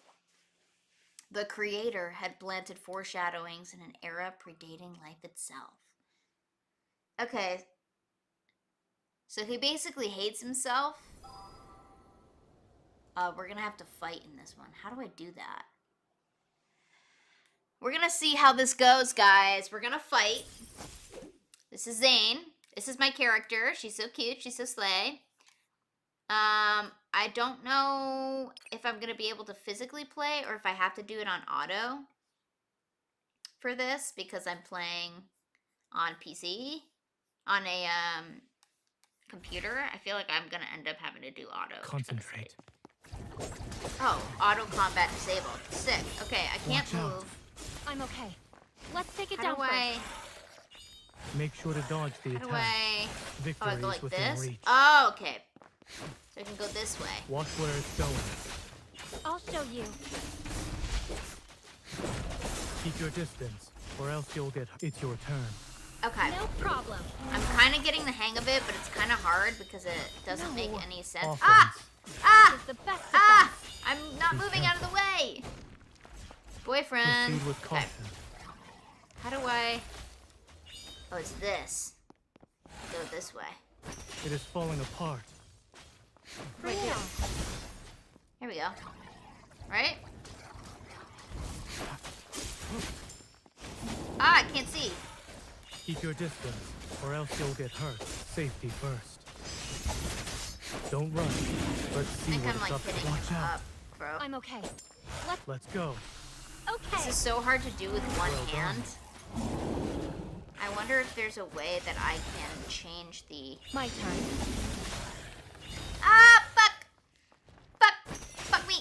The Creator had planted foreshadowings in an era predating life itself. Okay. So he basically hates himself. We're gonna have to fight in this one. How do I do that? We're gonna see how this goes, guys. We're gonna fight. This is Zane. This is my character. She's so cute. She's so slay. I don't know if I'm gonna be able to physically play or if I have to do it on auto for this because I'm playing on PC, on a computer. I feel like I'm gonna end up having to do auto. Concentrate. Oh, auto combat disabled. Sick. Okay, I can't move. I'm okay. Let's take it How down do I... Make sure to dodge the How do attack. I... Victory Oh, I go is like within this? reach. Oh, okay. So I can go this way. Watch where it's going. I'll show you. Keep your distance, or else you'll get... It's your turn. Okay. No problem. I'm kind of getting the hang of it, but it's kind of hard because it doesn't make any sense. Offense. Ah! Ah! It's the best Ah! I'm not moving out of the way! Boyfriend. Proceed with caution. How do I... Oh, it's this. Go this way. It is falling apart. Right here. Here we go. Right? Ah, I can't see. Keep your distance, or else you'll get hurt. Safety first. Don't run. Let's see I think what I'm it's like up to. hitting Watch him out. up, bro. I'm okay. Let's go. Okay. This is so hard to do with one Well hand. I wonder if there's a way that I can change the... My turn. Ah, fuck! Fuck! Fuck me!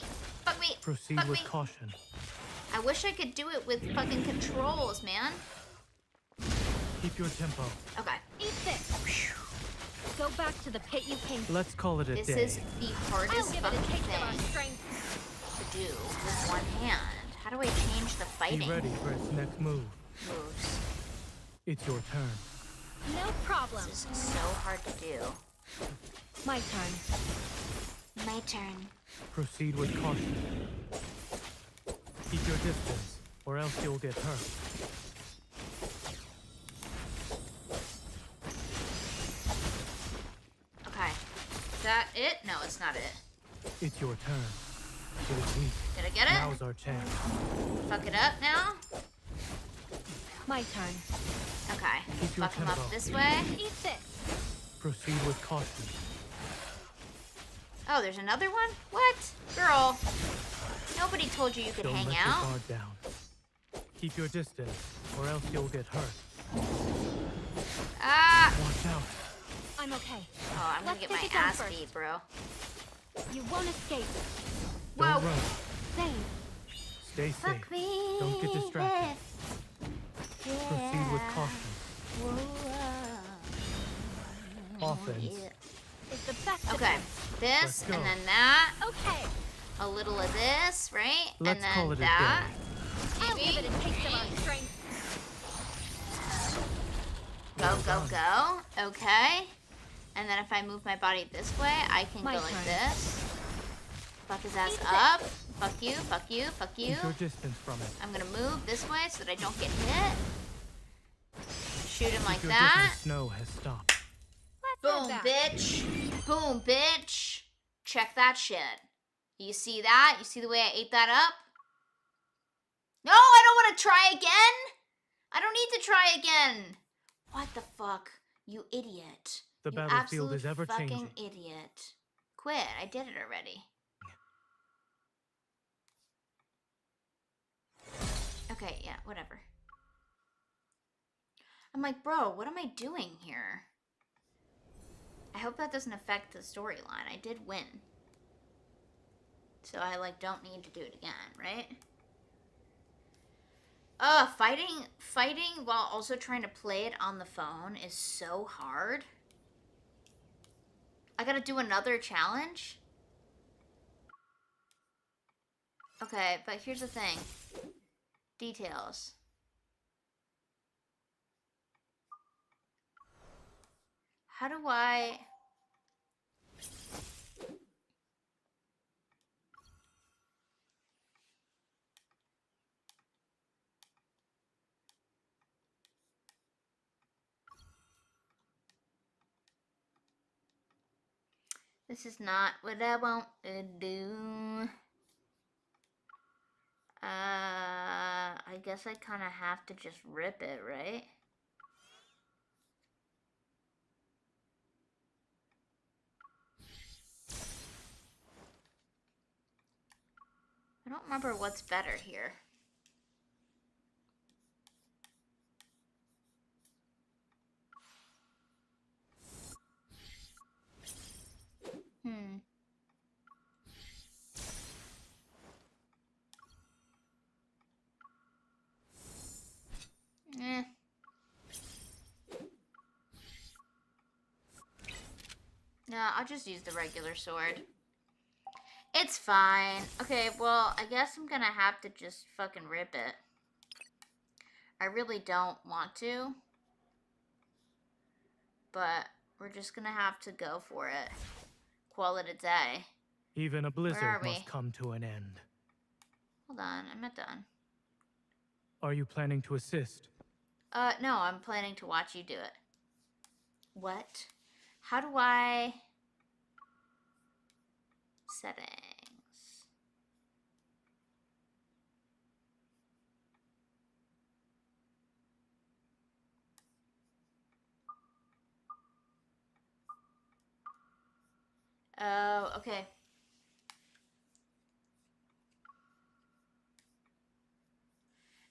Fuck me! Proceed Fuck with me! caution. I wish I could do it with fucking controls, man. Keep your tempo. Okay. Eat this. Go back to the pit you came from. Let's call it a This day. is the I'll hardest give it a fucking taste of our thing strength. to do with one hand. How do I change the fighting Be ready for its next move. moves? It's your turn. No problem. This is so hard to do. My turn. My turn. Proceed with caution. Keep your distance, or else you'll get hurt. Okay. Is that it? No, it's not it. It's your turn. It is weak. Did I get it? Now's our chance. Fuck it up now? My turn. Okay. Keep your Fuck him up tempo. this way. Eat this. Proceed with caution. Oh, there's another one? What? Girl. Nobody told you you could Don't hang let out. your guard down. Keep your distance, or else you'll get hurt. Ah! Watch out. I'm okay. Oh, I'm gonna Let's get take my it down ass first. beat, bro. You won't escape. Whoa. Don't run. Zane. Stay safe. Fuck me. Don't get distracted. Proceed with caution. Offense. It's the best Okay. This, Let's go. and then that. Okay. A little of this, right? Let's and then call it a that. I'll give it a taste of our strength. Go, go, go. Okay. And then if I move my body this way, I can My go like turn. this. Fuck his ass Eat it. up. Fuck you, fuck you, fuck you. Keep your distance from it. I'm gonna move this way so that I don't get hit. Shoot him like Keep your that. distance. Snow has stopped. Boom, bitch. Boom, bitch. Check that shit. You see that? You see the way I ate that up? No, I don't want to try again. I don't need to try again. What the fuck? You idiot. The You battlefield is absolute ever fucking changing. idiot. Quit. I did it already. Okay, yeah, whatever. I'm like, bro, what am I doing here? I hope that doesn't affect the storyline. I did win. So I, like, don't need to do it again, right? Fighting while also trying to play it on the phone is so hard. I gotta do another challenge? Okay, but here's the thing. Details. How do I... This is not what I want to do. I guess I kind of have to just rip it, right? I don't remember what's better here. Eh. No, I'll just use the regular sword. It's fine. Okay, well, I guess I'm gonna have to just fucking rip it. I really don't want to. But we're just gonna have to go for it. Call it a day. Even a are blizzard we? must come to an end. Hold on, I'm not done. Are you planning to assist? No, I'm planning to watch you do it. What? How do I... Settings. Oh, okay.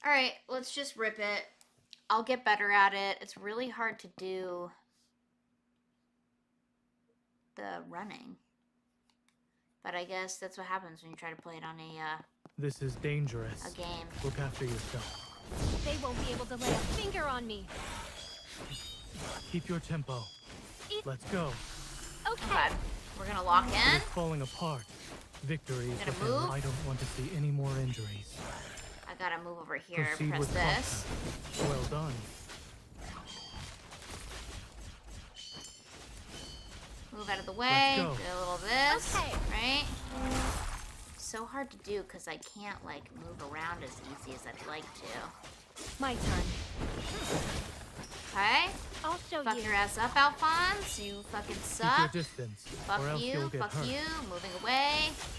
Alright, let's just rip it. I'll get better at it. It's really hard to do the running. But I guess that's what happens when you try to play it on This is dangerous. a game. Look after yourself. They won't be able to lay a finger on me. Keep your tempo. Let's go. Okay. We're gonna lock in. It's falling apart. Victory is Gonna within. move? I don't want to see any more injuries. I gotta move over here. Proceed Press with this. caution. Well done. Move out of the way. Let's go. Do a little this. Okay. Right? So hard to do because I can't like move around as easy as I'd like to. My turn. Okay? I'll show Fuck you. your ass up, Alphonse. You fucking Keep suck. your distance, or Fuck else you. you'll get Fuck hurt. you. Moving away.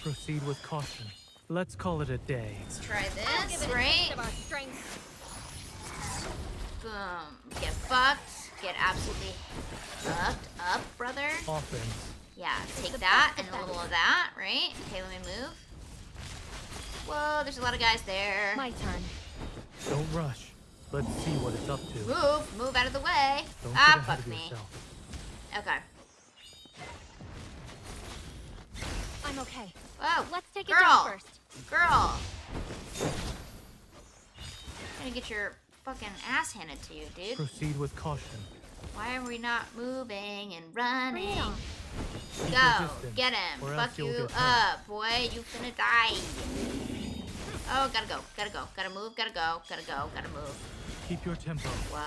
Proceed with caution. Let's call it a day. Let's try I'll give this, it a right? taste of our strength. Boom. Get fucked. Get absolutely fucked up, brother. Offense. Yeah, take that and a little of that, right? Okay, let me move. Whoa, there's a lot of guys there. My turn. Don't rush. Let's see what it's up to. Move out of the way. Don't Ah, get ahead fuck of me. yourself. Okay. I'm okay. Whoa, Let's take it girl, down first. girl. Gonna get your fucking ass handed to you, dude. Proceed with caution. Why are we not moving and running? Bring it on. Keep your Go, distance, get him. or else Fuck you'll you get hurt. up, boy. You finna die. Oh, gotta go, gotta go, gotta move, gotta go, gotta go, gotta move. Keep your tempo. Whoa.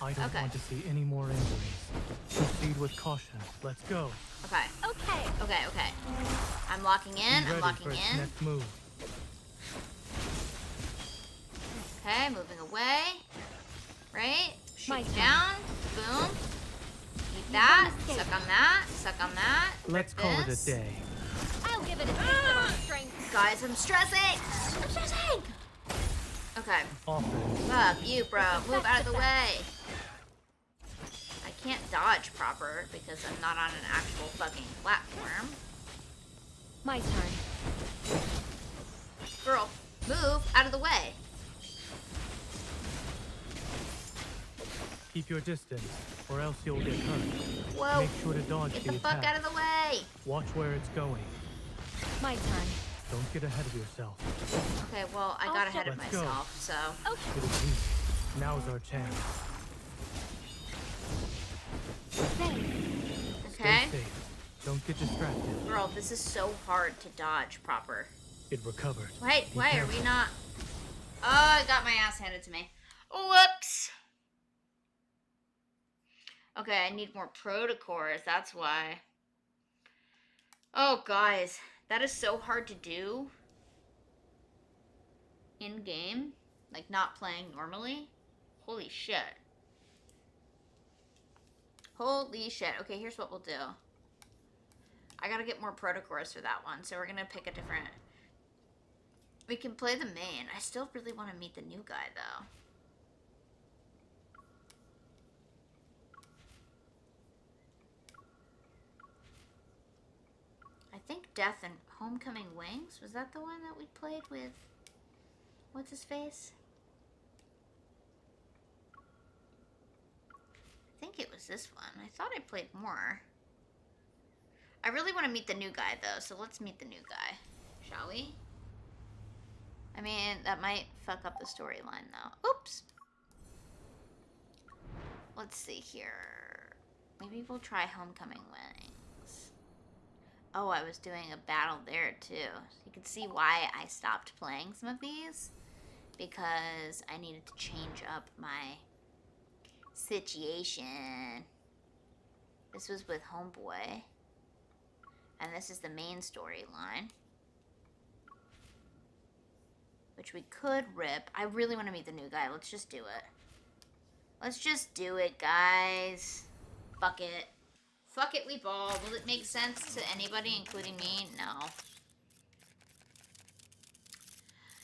I don't Okay. want to see any more injuries. Proceed with caution. Let's go. Okay. Okay. Okay, okay. I'm locking in, Be I'm ready locking for its in. next move. Okay, moving away. Right? My Shoot turn. down. Boom. Eat that. Suck on that. Suck on that. Let's Rip call it a this. day. I'll give it a taste of our strength. Guys, I'm stressing. I'm stressing. Okay. Offense. Fuck you, bro. Move out of the way. I can't dodge proper because I'm not on an actual fucking platform. My turn. Girl, move out of the way. Keep your distance, or else you'll get hurt. Whoa. Make sure to dodge Get the the fuck attack. out of the way. Watch where it's going. My turn. Don't get ahead of yourself. Okay, well, I I'll got ahead of Let's go. myself, so. It is easy. Now's our chance. Okay. Stay safe. Don't get distracted. Girl, this is so hard to dodge proper. It recovered. Wait, Be why are careful. we not? Oh, I got my ass handed to me. Whoops. Okay, I need more protocors, that's why. Oh, guys, that is so hard to do in-game. Like, not playing normally. Holy shit. Holy shit. Okay, here's what we'll do. I gotta get more protocores for that one, so we're gonna pick a different... We can play the main. I still really want to meet the new guy, though. I think Death and Homecoming Wings, was that the one that we played with? What's his face? I think it was this one. I thought I played more. I really want to meet the new guy, though, so let's meet the new guy. Shall we? I mean, that might fuck up the storyline, though. Oops! Let's see here. Maybe we'll try Homecoming Wings. Oh, I was doing a battle there, too. You can see why I stopped playing some of these. Because I needed to change up my situation. This was with Homeboy. And this is the main storyline. Which we could rip. I really want to meet the new guy. Let's just do it. Let's just do it, guys. Fuck it. Fuck it, we ball. Will it make sense to anybody, including me? No.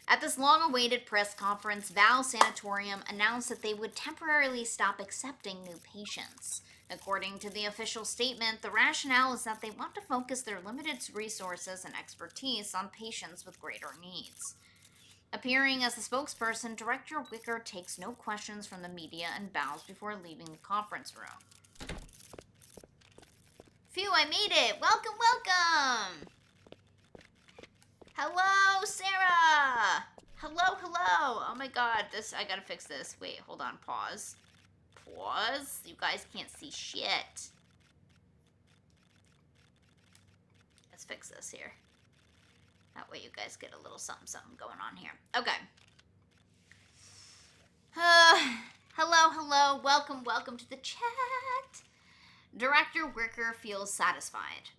At this long-awaited press conference, Val Sanatorium announced that they would temporarily stop accepting new patients. According to the official statement, the rationale is that they want to focus their limited resources and expertise on patients with greater needs. Appearing as the spokesperson, Director Wicker takes no questions from the media and bows before leaving the conference room. Phew, I made it! Welcome, welcome! Hello, Sarah! Hello, hello! Oh my god, I gotta fix this. Wait, hold on, pause. Pause? You guys can't see shit. Let's fix this here. That way you guys get a little something going on here. Okay. Hello, hello. Welcome to the chat. Director Wicker feels satisfied.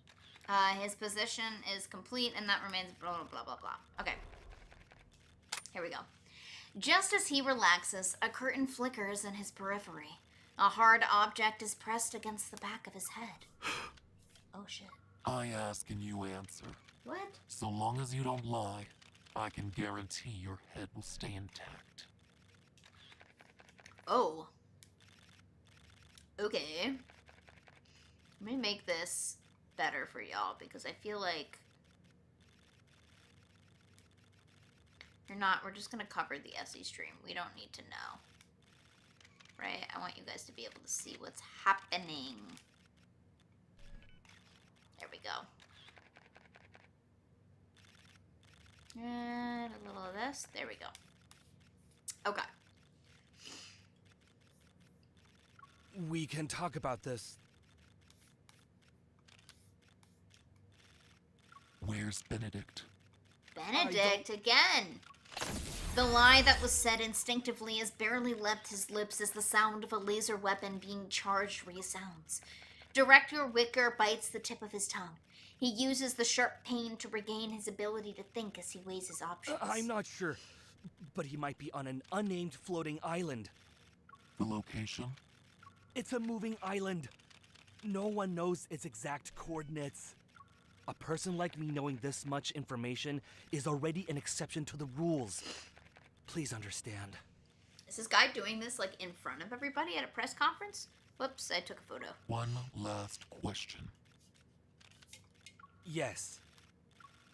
His position is complete and that remains blah, blah, blah, blah, blah. Okay. Here we go. Just as he relaxes, a curtain flickers in his periphery. A hard object is pressed against the back of his head. Oh, shit. I ask and you answer. What? So long as you don't lie, I can guarantee your head will stay intact. Oh. Okay. Let me make this better for y'all because I feel like we're just gonna cover the SE stream. We don't need to know. Right? I want you guys to be able to see what's happening. There we go. And a little of this. There we go. Okay. We can talk about this. Where's Benedict? Benedict again. The lie that was said instinctively has barely left his lips as the sound of a laser weapon being charged resounds. Director Wicker bites the tip of his tongue. He uses the sharp pain to regain his ability to think as he weighs his options. I'm not sure, but he might be on an unnamed floating island. The location? It's a moving island. No one knows its exact coordinates. A person like me knowing this much information is already an exception to the rules. Please understand. Is this guy doing this like in front of everybody at a press conference? Whoops, I took a photo. One last question. Yes.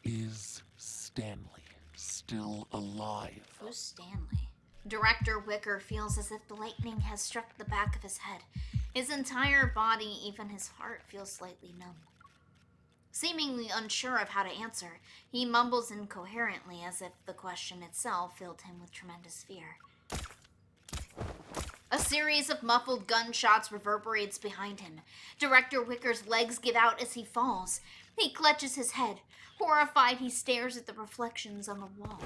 Is Stanley still alive? Who's Stanley? Director Wicker feels as if the lightning has struck the back of his head. His entire body, even his heart, feels slightly numb. Seemingly unsure of how to answer, he mumbles incoherently as if the question itself filled him with tremendous fear. A series of muffled gunshots reverberates behind him. Director Wicker's legs give out as he falls. He clutches his head. Horrified, he stares at the reflections on the wall.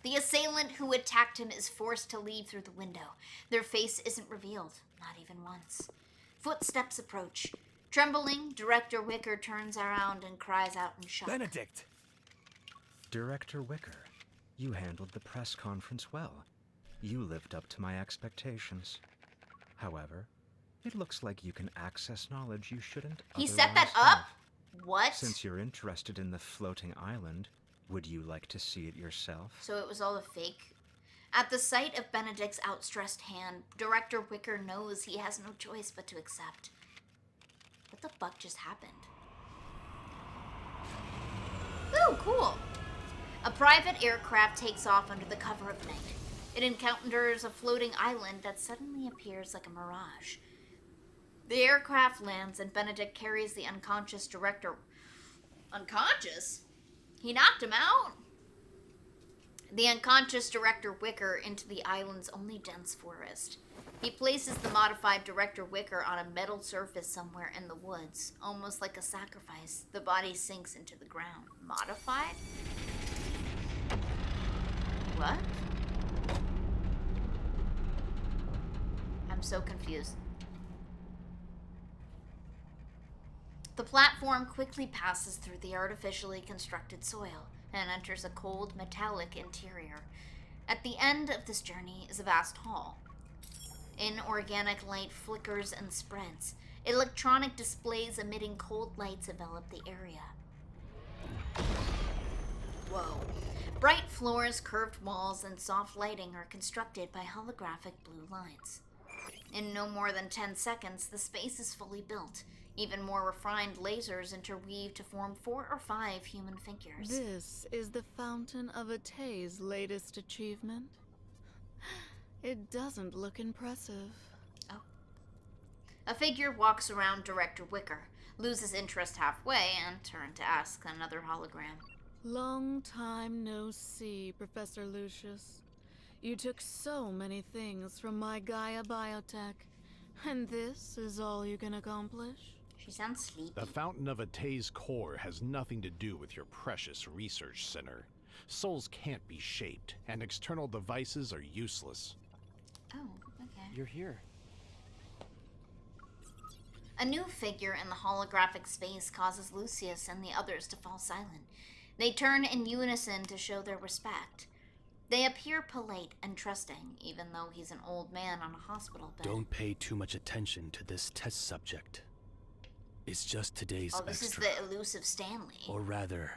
The assailant who attacked him is forced to leave through the window. Their face isn't revealed, not even once. Footsteps approach. Trembling, Director Wicker turns around and cries out in shock. Benedict! Director Wicker, you handled the press conference well. You lived up to my expectations. However, It looks like you can access knowledge you shouldn't He set that otherwise up? What? Since you're interested in the floating island, would you like to see it yourself? So it was all a fake. At the sight of Benedict's outstretched hand, Director Wicker knows he has no choice but to accept. What the fuck just happened? Ooh, cool. A private aircraft takes off under the cover of night. It encounters a floating island that suddenly appears like a mirage. The aircraft lands and Benedict carries the unconscious director. Unconscious? He knocked him out? The unconscious Director Wicker into the island's only dense forest. He places the modified Director Wicker on a metal surface somewhere in the woods, almost like a sacrifice. The body sinks into the ground. Modified? What? I'm so confused. The platform quickly passes through the artificially constructed soil and enters a cold, metallic interior. At the end of this journey is a vast hall. Inorganic light flickers and spreads. Electronic displays emitting cold lights envelop the area. Whoa. Bright floors, curved walls, and soft lighting are constructed by holographic blue lines. In no more than 10 seconds, the space is fully built. Even more refined lasers interweave to form 4 or 5 human figures. This is the Fountain of Oteme's latest achievement. It doesn't look impressive. Oh. A figure walks around Director Wicker, loses interest halfway, and turns to ask another hologram. Long time no see, Professor Lucius. You took so many things from my Gaia biotech, and this is all you can accomplish? She sounds sleepy. The Fountain of Oteme's core has nothing to do with your precious research center. Souls can't be shaped, and external devices are useless. Oh, okay. You're here. A new figure in the holographic space causes Lucius and the others to fall silent. They turn in unison to show their respect. They appear polite and trusting, even though he's an old man on a hospital bed. Don't pay too much attention to this test subject. It's just today's this extra. is the elusive Stanley. Or rather,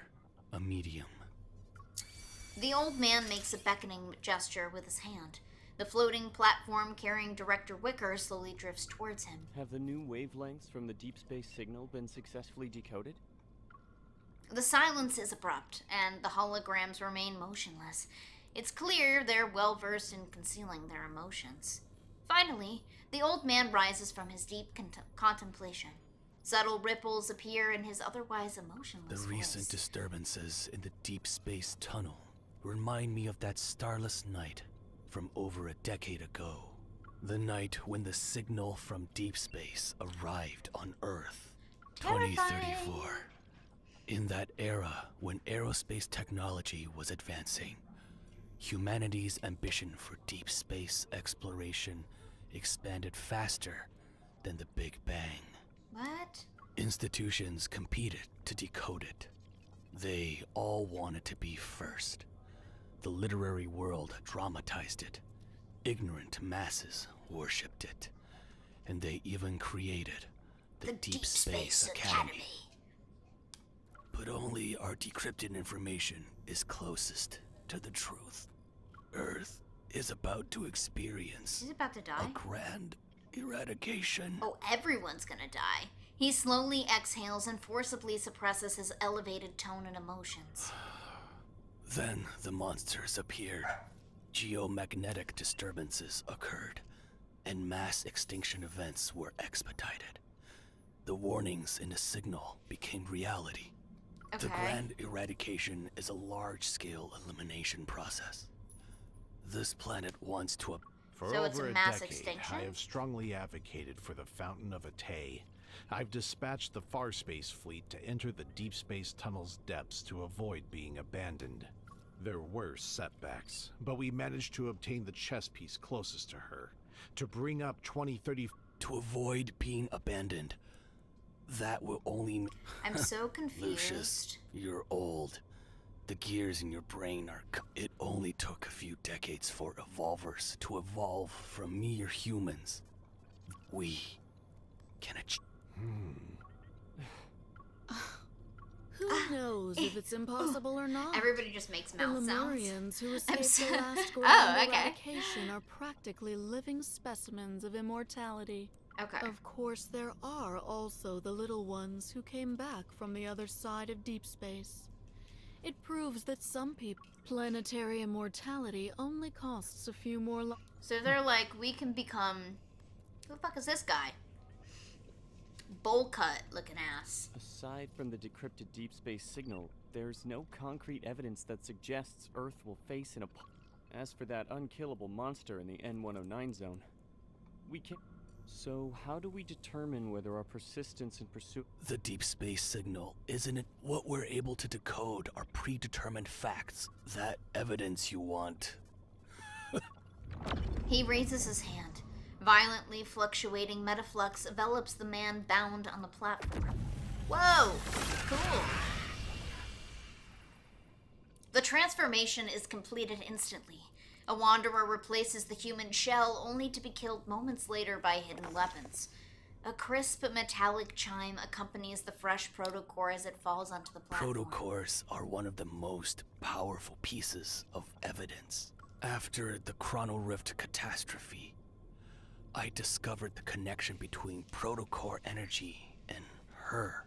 a medium. The old man makes a beckoning gesture with his hand. The floating platform carrying Director Wicker slowly drifts towards him. Have the new wavelengths from the deep space signal been successfully decoded? The silence is abrupt, and the holograms remain motionless. It's clear they're well versed in concealing their emotions. Finally, the old man rises from his deep contemplation. Subtle ripples appear in his otherwise emotionless The recent voice. disturbances in the deep space tunnel remind me of that starless night from over a decade ago. The night when the signal from deep space arrived on Earth. 2034. In that era when aerospace technology was advancing, humanity's ambition for deep space exploration expanded faster than the Big Bang. What? Institutions competed to decode it. They all wanted to be first. The literary world dramatized it. Ignorant masses worshipped it. And they even created the Deep Space Academy. But only our decrypted information is closest to the truth. Earth is about to experience He's about to die? a grand eradication. Oh, everyone's gonna die. He slowly exhales and forcibly suppresses his elevated tone and emotions. Then the monsters appeared. Geomagnetic disturbances occurred, and mass extinction events were expedited. The warnings in the signal became reality. The Okay. grand eradication is a large-scale elimination process. This planet wants to... For So it's over a a mass decade, extinction? I have strongly advocated for the Fountain of Otame. I've dispatched the Farspace fleet to enter the deep space tunnel's depths to avoid being abandoned. There were setbacks, but we managed to obtain the chess piece closest to her, to bring up 2030... To avoid being abandoned. That will only... I'm so confused. Lucius, you're old. The gears in your brain are... It only took a few decades for evolvers to evolve from mere humans. We can achieve. Who knows if it's impossible or not? Everybody just makes mouth the sounds. Lemurians who I'm escaped so- the last Oh, grand okay. eradication are practically living specimens of immortality. Okay. Of course, there are also the little ones who came back from the other side of deep space. It proves that some people... Planetary immortality only costs a few more So they're like, we can become... Who the fuck is this guy? Bowl cut looking ass. Aside from the decrypted deep space signal, there's no concrete evidence that suggests Earth will face an As for that unkillable monster in the N109 zone, we can't... So how do we determine whether our persistence in pursuit... The deep space signal, isn't it? What we're able to decode are predetermined facts. That evidence you want. He raises his hand. Violently fluctuating metaflux envelops the man bound on the platform. Whoa! Cool. The transformation is completed instantly. A wanderer replaces the human shell only to be killed moments later by hidden weapons. A crisp metallic chime accompanies the fresh protocore as it falls onto the platform. Protocores are one of the most powerful pieces of evidence. After the Chrono Rift catastrophe, I discovered the connection between protocore energy and her.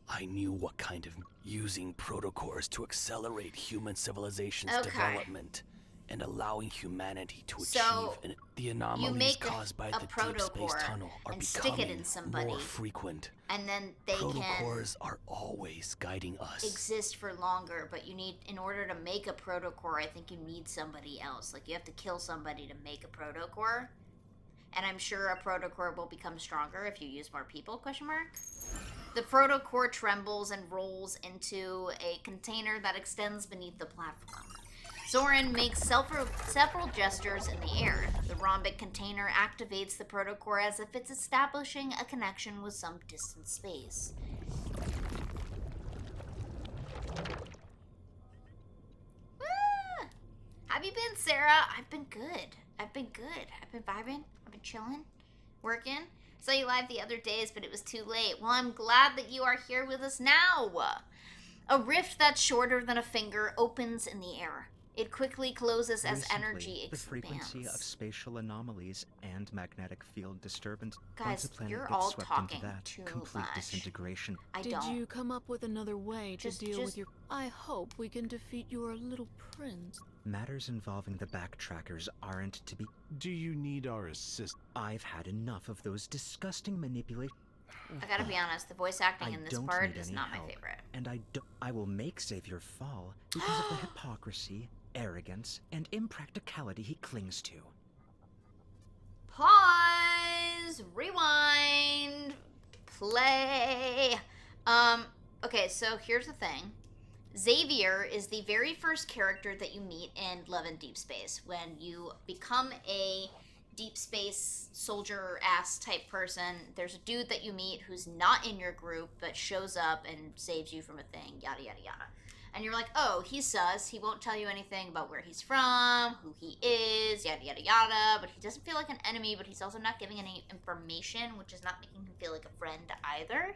I knew what kind of using protocores to accelerate human civilization's development and allowing humanity to achieve the anomalies caused by the deep space tunnel are becoming more frequent. And then they Protocores are always guiding us. Exist for longer, but you need, in order to make a protocore, I think you need somebody else. Like, you have to kill somebody to make a protocore. And I'm sure a protocore will become stronger if you use more people, question mark. The protocore trembles and rolls into a container that extends beneath the platform. Zoran makes several gestures in the air. The rhombic container activates the protocore as if it's establishing a connection with some distant space. Ah! Have you been, Sarah? I've been good. I've been vibing. I've been chilling, working. Saw you live the other days, but it was too late. Well, I'm glad that you are here with us now. A rift that's shorter than a finger opens in the air. It quickly closes as energy expands. The frequency of spatial anomalies and magnetic field disturbance. Guys, once a planet you're gets all swept talking into that too complete much. disintegration. Did you come up with another way to deal with your... I hope we can defeat your little prince. Matters involving the backtrackers aren't to be... Do you need our assist? I've had enough of those disgusting manipulations. I gotta be honest, the voice acting in this part is not my help, favorite. And I will make Xavier fall because of the hypocrisy, arrogance, and impracticality he clings to. Pause, rewind, play. Okay, so here's the thing. Xavier is the very first character that you meet in Love and Deep Space. When you become a deep space soldier ass type person, there's a dude that you meet who's not in your group but shows up and saves you from a thing, yada yada yada. And you're like, oh, he's sus, he won't tell you anything about where he's from, who he is, yada yada yada, but he doesn't feel like an enemy, but he's also not giving any information, which is not making him feel like a friend either.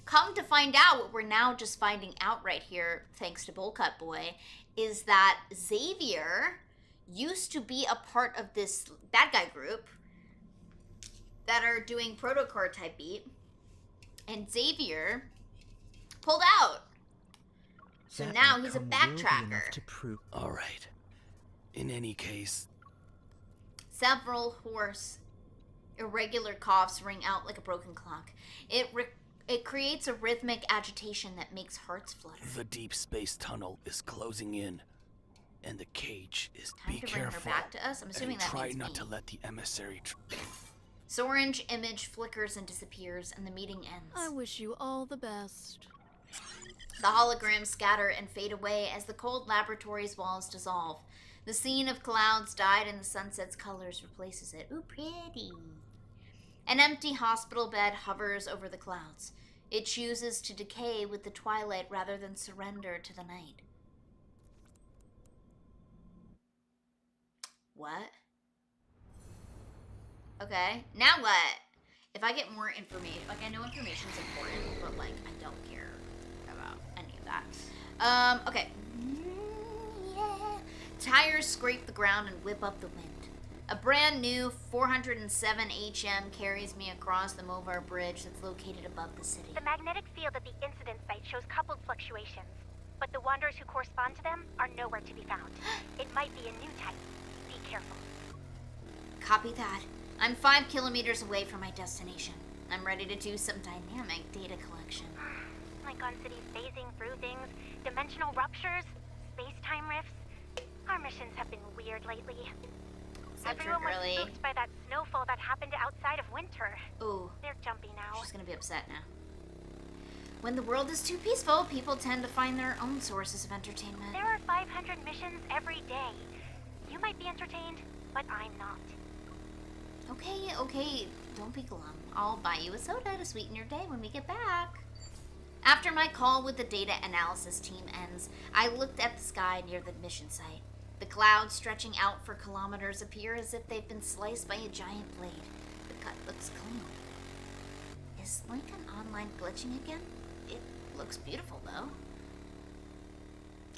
Come to find out, what we're now just finding out right here, thanks to Bullcut Boy, is that Xavier used to be a part of this bad guy group that are doing protocore type beat, and Xavier pulled out. So That now he's a outcome will be enough backtracker. to prove. All right. In any case, Several hoarse, irregular coughs ring out like a broken clock. It creates a rhythmic agitation that makes hearts flutter. the deep space tunnel is closing in, and the cage is. Time Be to bring her careful. back to us? I'm assuming and that try means not me. to let the emissary. Sorange image flickers and disappears, and the meeting ends. I wish you all the best. The holograms scatter and fade away as the cold laboratory's walls dissolve. The scene of clouds dyed in the sunset's colors replaces it. Ooh, pretty. An empty hospital bed hovers over the clouds. It chooses to decay with the twilight rather than surrender to the night. What? Okay, now what? If I get more information, like I know information's important, but like I don't care about any of that. Okay. Yeah. Tires scrape the ground and whip up the wind. A brand new 407 HM carries me across the Movar Bridge that's located above the city. The magnetic field at the incident site shows coupled fluctuations, but the wanderers who correspond to them are nowhere to be found. It might be a new type. Be careful. Copy that. I'm 5 kilometers away from my destination. I'm ready to do some dynamic data collection. Like on cities phasing through things, dimensional ruptures, space-time rifts. Our missions have been weird lately. So Everyone was spooked by that snowfall that happened outside of winter. Ooh. They're jumpy now. She's gonna be upset now. When the world is too peaceful, people tend to find their own sources of entertainment. There are 500 missions every day. You might be entertained, but I'm not. Okay, don't be glum. I'll buy you a soda to sweeten your day when we get back. After my call with the data analysis team ends, I looked at the sky near the mission site. The clouds stretching out for kilometers appear as if they've been sliced by a giant blade. The cut looks clean. Is Lincoln Online glitching again? It looks beautiful, though.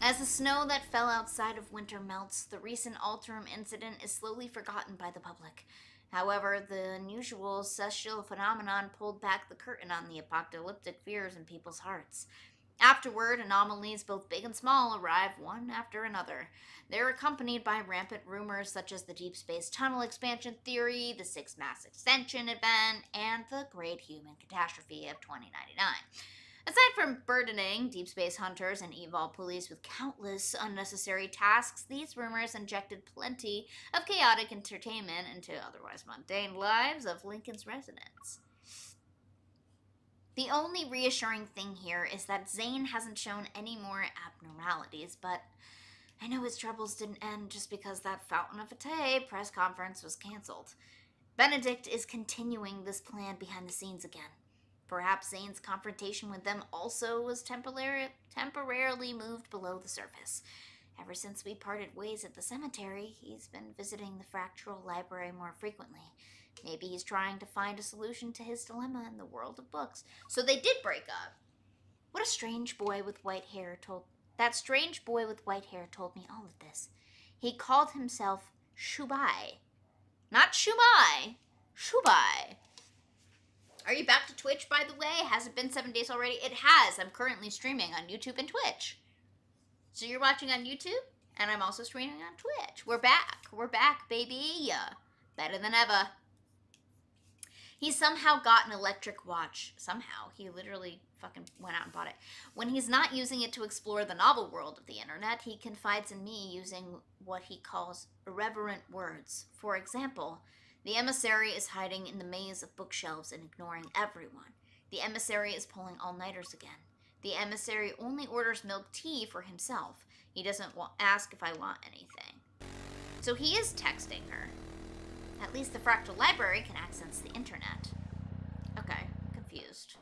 As the snow that fell outside of winter melts, the recent Alterum incident is slowly forgotten by the public. However, the unusual celestial phenomenon pulled back the curtain on the apocalyptic fears in people's hearts. Afterward, anomalies both big and small arrive one after another. They're accompanied by rampant rumors such as the Deepspace tunnel expansion theory, the Sixth Mass Extension event, and the Great Human Catastrophe of 2099. Aside from burdening Deep Space hunters and Evol police with countless unnecessary tasks, these rumors injected plenty of chaotic entertainment into otherwise mundane lives of Lincoln's residents. The only reassuring thing here is that Zane hasn't shown any more abnormalities, but I know his troubles didn't end just because that Fountain of Otome press conference was cancelled. Benedict is continuing this plan behind the scenes again. Perhaps Zane's confrontation with them also was temporarily moved below the surface. Ever since we parted ways at the cemetery, he's been visiting the fractal library more frequently. Maybe he's trying to find a solution to his dilemma in the world of books. So they did break up. What a strange boy with white hair told... That strange boy with white hair told me all of this. He called himself Shubai. Not Shumai. Shubai. Are you back to Twitch, by the way? Has it been 7 days already? It has. I'm currently streaming on YouTube and Twitch. So you're watching on YouTube, and I'm also streaming on Twitch. We're back. We're back, baby. Better than ever. He somehow got an electric watch. Somehow. He literally fucking went out and bought it. When he's not using it to explore the novel world of the internet, he confides in me using what he calls irreverent words. For example, the emissary is hiding in the maze of bookshelves and ignoring everyone. The emissary is pulling all-nighters again. The emissary only orders milk tea for himself. He doesn't ask if I want anything. So he is texting her. At least the fractal library can access the internet. Okay, confused.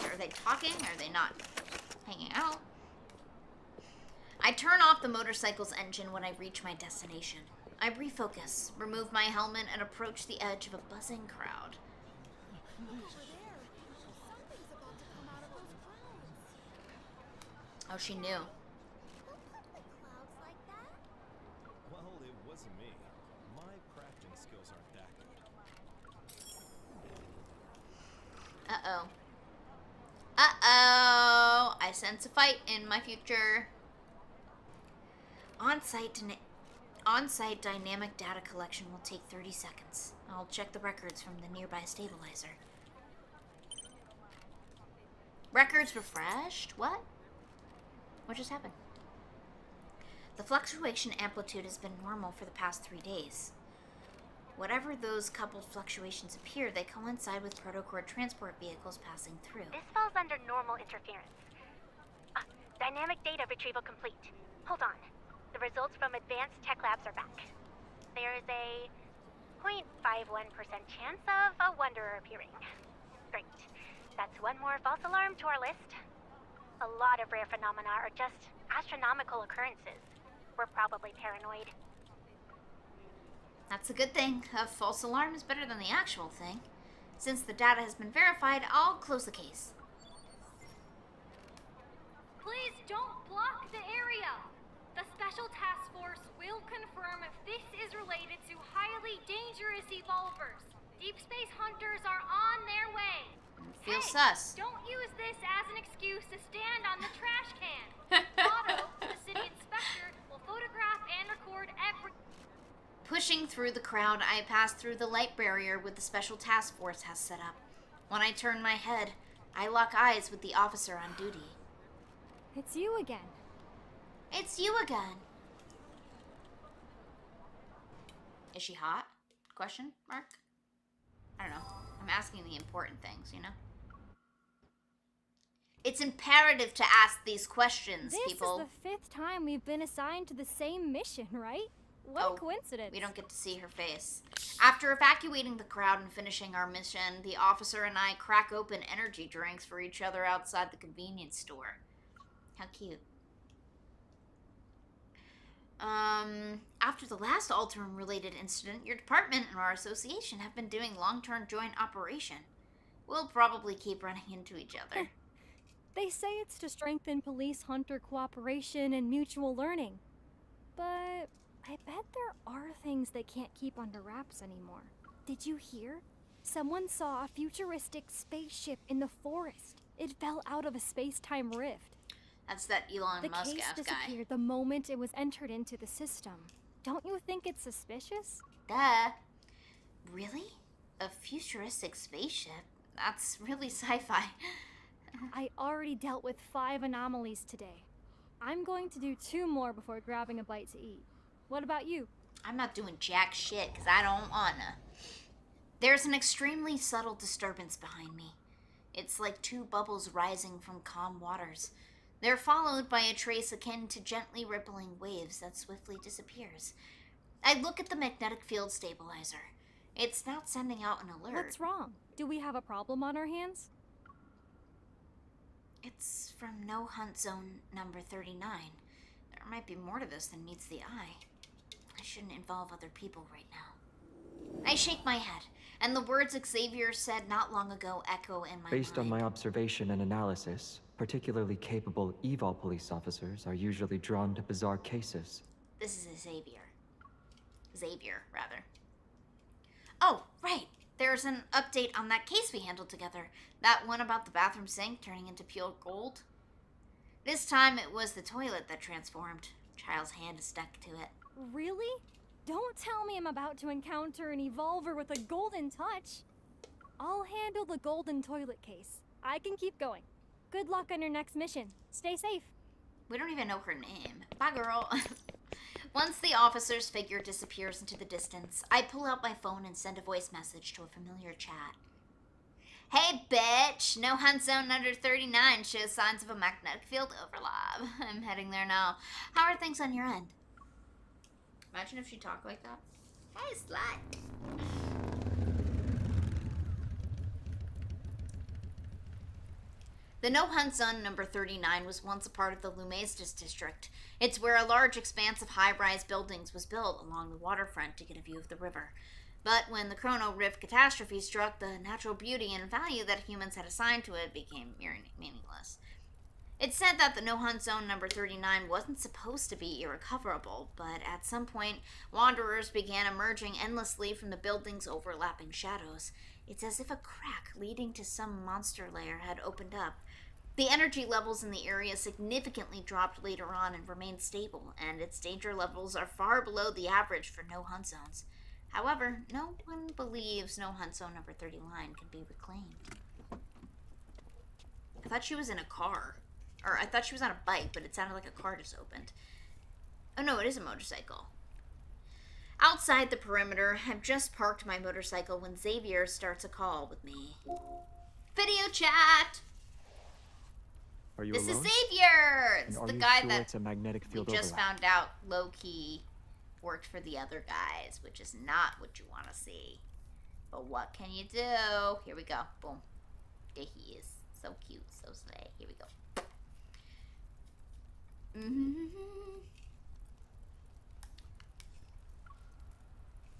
Are they talking? Or are they not hanging out? I turn off the motorcycle's engine when I reach my destination. I refocus, remove my helmet, and approach the edge of a buzzing crowd. Oh, she knew. Well, it wasn't me. My crafting skills aren't that good. Uh-oh. Uh-oh! I sense a fight in my future. On-site dynamic data collection will take 30 seconds. I'll check the records from the nearby stabilizer. Records refreshed? What? What just happened? The fluctuation amplitude has been normal for the past 3 days. Whatever those coupled fluctuations appear, they coincide with protocord transport vehicles passing through. This falls under normal interference. Dynamic data retrieval complete. Hold on. The results from advanced tech labs are back. There is a 0.51% chance of a wanderer appearing. Great. That's one more false alarm to our list. A lot of rare phenomena are just astronomical occurrences. We're probably paranoid. That's a good thing. A false alarm is better than the actual thing. Since the data has been verified, I'll close the case. Please don't block the area. The Special Task Force will confirm if this is related to highly dangerous evolvers. Deep Space Hunters are on their way. Feel sus. Don't use this as an excuse to stand on the trash can. Otto, the city inspector, will photograph and record every... Pushing through the crowd, I pass through the light barrier with the Special Task Force has set up. When I turn my head, I lock eyes with the officer on duty. It's you again. It's you again. Is she hot? Question mark? I don't know. I'm asking the important things, you know? It's imperative to ask these questions, people. This is the 5th time we've been assigned to the same mission, right? What a coincidence. We don't get to see her face. After evacuating the crowd and finishing our mission, the officer and I crack open energy drinks for each other outside the convenience store. How cute. After the last Alterum-related incident, your department and our association have been doing long-term joint operation. We'll probably keep running into each other. They say it's to strengthen police-hunter cooperation and mutual learning. But I bet there are things they can't keep under wraps anymore. Did you hear? Someone saw a futuristic spaceship in the forest. It fell out of a space-time rift. That's that Elon Musk The case ass guy. disappeared the moment it was entered into the system. Don't you think it's suspicious? Duh. Really? A futuristic spaceship? That's really sci-fi. I already dealt with 5 anomalies today. I'm going to do 2 more before grabbing a bite to eat. What about you? I'm not doing jack shit because I don't wanna. There's an extremely subtle disturbance behind me. It's like 2 bubbles rising from calm waters. They're followed by a trace akin to gently rippling waves that swiftly disappears. I look at the magnetic field stabilizer. It's not sending out an alert. What's wrong? Do we have a problem on our hands? It's from No Hunt Zone number 39. There might be more to this than meets the eye. I shouldn't involve other people right now. I shake my head, and the words Xavier said not long ago echo in my Based mind. on my observation and analysis, particularly capable evil police officers are usually drawn to bizarre cases. This is Xavier, rather. Oh, right. There's an update on that case we handled together. That one about the bathroom sink turning into pure gold. This time it was the toilet that transformed. Child's hand is stuck to it. Really? Don't tell me I'm about to encounter an evolver with a golden touch. I'll handle the golden toilet case. I can keep going. Good luck on your next mission. Stay safe. We don't even know her name. Bye, girl. Once the officer's figure disappears into the distance, I pull out my phone and send a voice message to a familiar chat. Hey, bitch! No Hunt Zone under 39 shows signs of a magnetic field overlap. I'm heading there now. How are things on your end? Imagine if she talked like that. Hey, slut! The No Hunt Zone number 39 was once a part of the Lumaestis district. It's where a large expanse of high-rise buildings was built along the waterfront to get a view of the river. But when the Chrono Rift catastrophe struck, the natural beauty and value that humans had assigned to it became meaningless. It's said that the No Hunt Zone number 39 wasn't supposed to be irrecoverable, but at some point, wanderers began emerging endlessly from the building's overlapping shadows. It's as if a crack leading to some monster lair had opened up. The energy levels in the area significantly dropped later on and remained stable, and its danger levels are far below the average for no hunt zones. However, no one believes no hunt zone number 39 can be reclaimed. I thought she was in a car. Or I thought she was on a bike, but it sounded like a car just opened. Oh no, it is a motorcycle. Outside the perimeter, I've just parked my motorcycle when Xavier starts a call with me. Video chat! Are you This alone? is Xavier! And It's are the you guy sure that it's a magnetic we field just overlap? found out low-key worked for the other guys, which is not what you want to see. But what can you do? Here we go. Boom. There he is. So cute, so slay. Here we go.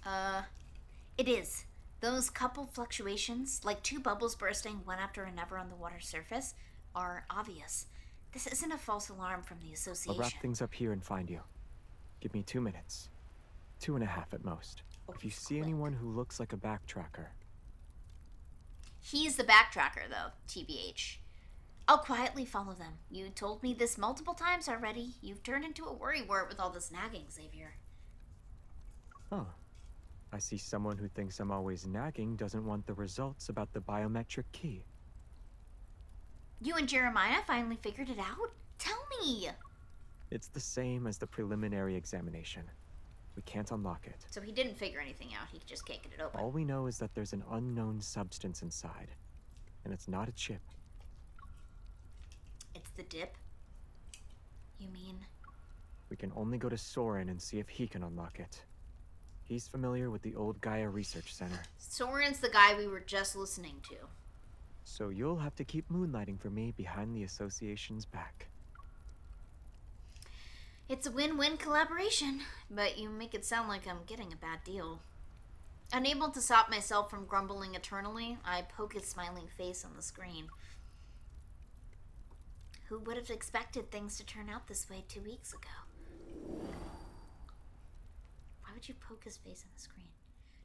It is. Those couple fluctuations, like two bubbles bursting one after another on the water's surface, are obvious. This isn't a false alarm from the I'll association. wrap things up here and find you. Give me 2 minutes. 2.5 at most. If you see anyone who looks like a backtracker. He's the backtracker, though, TBH. I'll quietly follow them. You told me this multiple times already. You've turned into a worrywart with all this nagging, Xavier. Oh. I see someone who thinks I'm always nagging doesn't want the results about the biometric key. You and Jeremiah finally figured it out? Tell me! It's the same as the preliminary examination. We can't unlock it. So he didn't figure anything out. He just can't get it open. All we know is that there's an unknown substance inside. And it's not a chip. It's the dip? You mean? We can only go to Soren and see if he can unlock it. He's familiar with the old Gaia Research Center. Soren's the guy we were just listening to. So you'll have to keep moonlighting for me behind the association's back. It's a win-win collaboration, but you make it sound like I'm getting a bad deal. Unable to stop myself from grumbling eternally, I poke his smiling face on the screen. Who would have expected things to turn out this way 2 weeks ago? Why would you poke his face on the screen?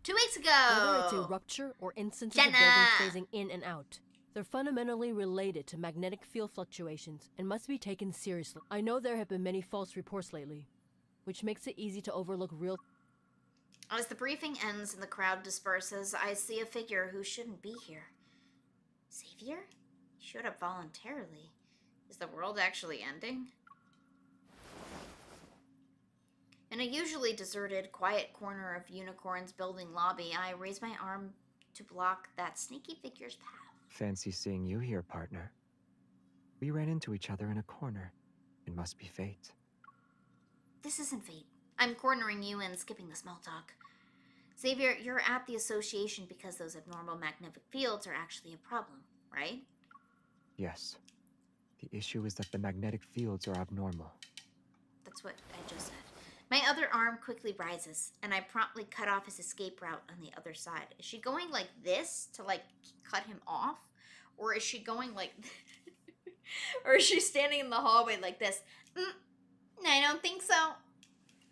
2 weeks ago! Whether it's a rupture or instances of buildings phasing in and out, they're fundamentally related to magnetic field fluctuations and must be taken seriously. I know there have been many false reports lately, which makes it easy to overlook real... As the briefing ends and the crowd disperses, I see a figure who shouldn't be here. Xavier? He showed up voluntarily. Is the world actually ending? In a usually deserted, quiet corner of Unicorn's building lobby, I raise my arm to block that sneaky figure's path. Fancy seeing you here, partner. We ran into each other in a corner. It must be fate. This isn't fate. I'm cornering you and skipping the small talk. Xavier, you're at the association because those abnormal magnetic fields are actually a problem, right? Yes. The issue is that the magnetic fields are abnormal. That's what I just said. My other arm quickly rises, and I promptly cut off his escape route on the other side. Is she going like this to, like, cut him off? Or is she going like... or is she standing in the hallway like this? I don't think so.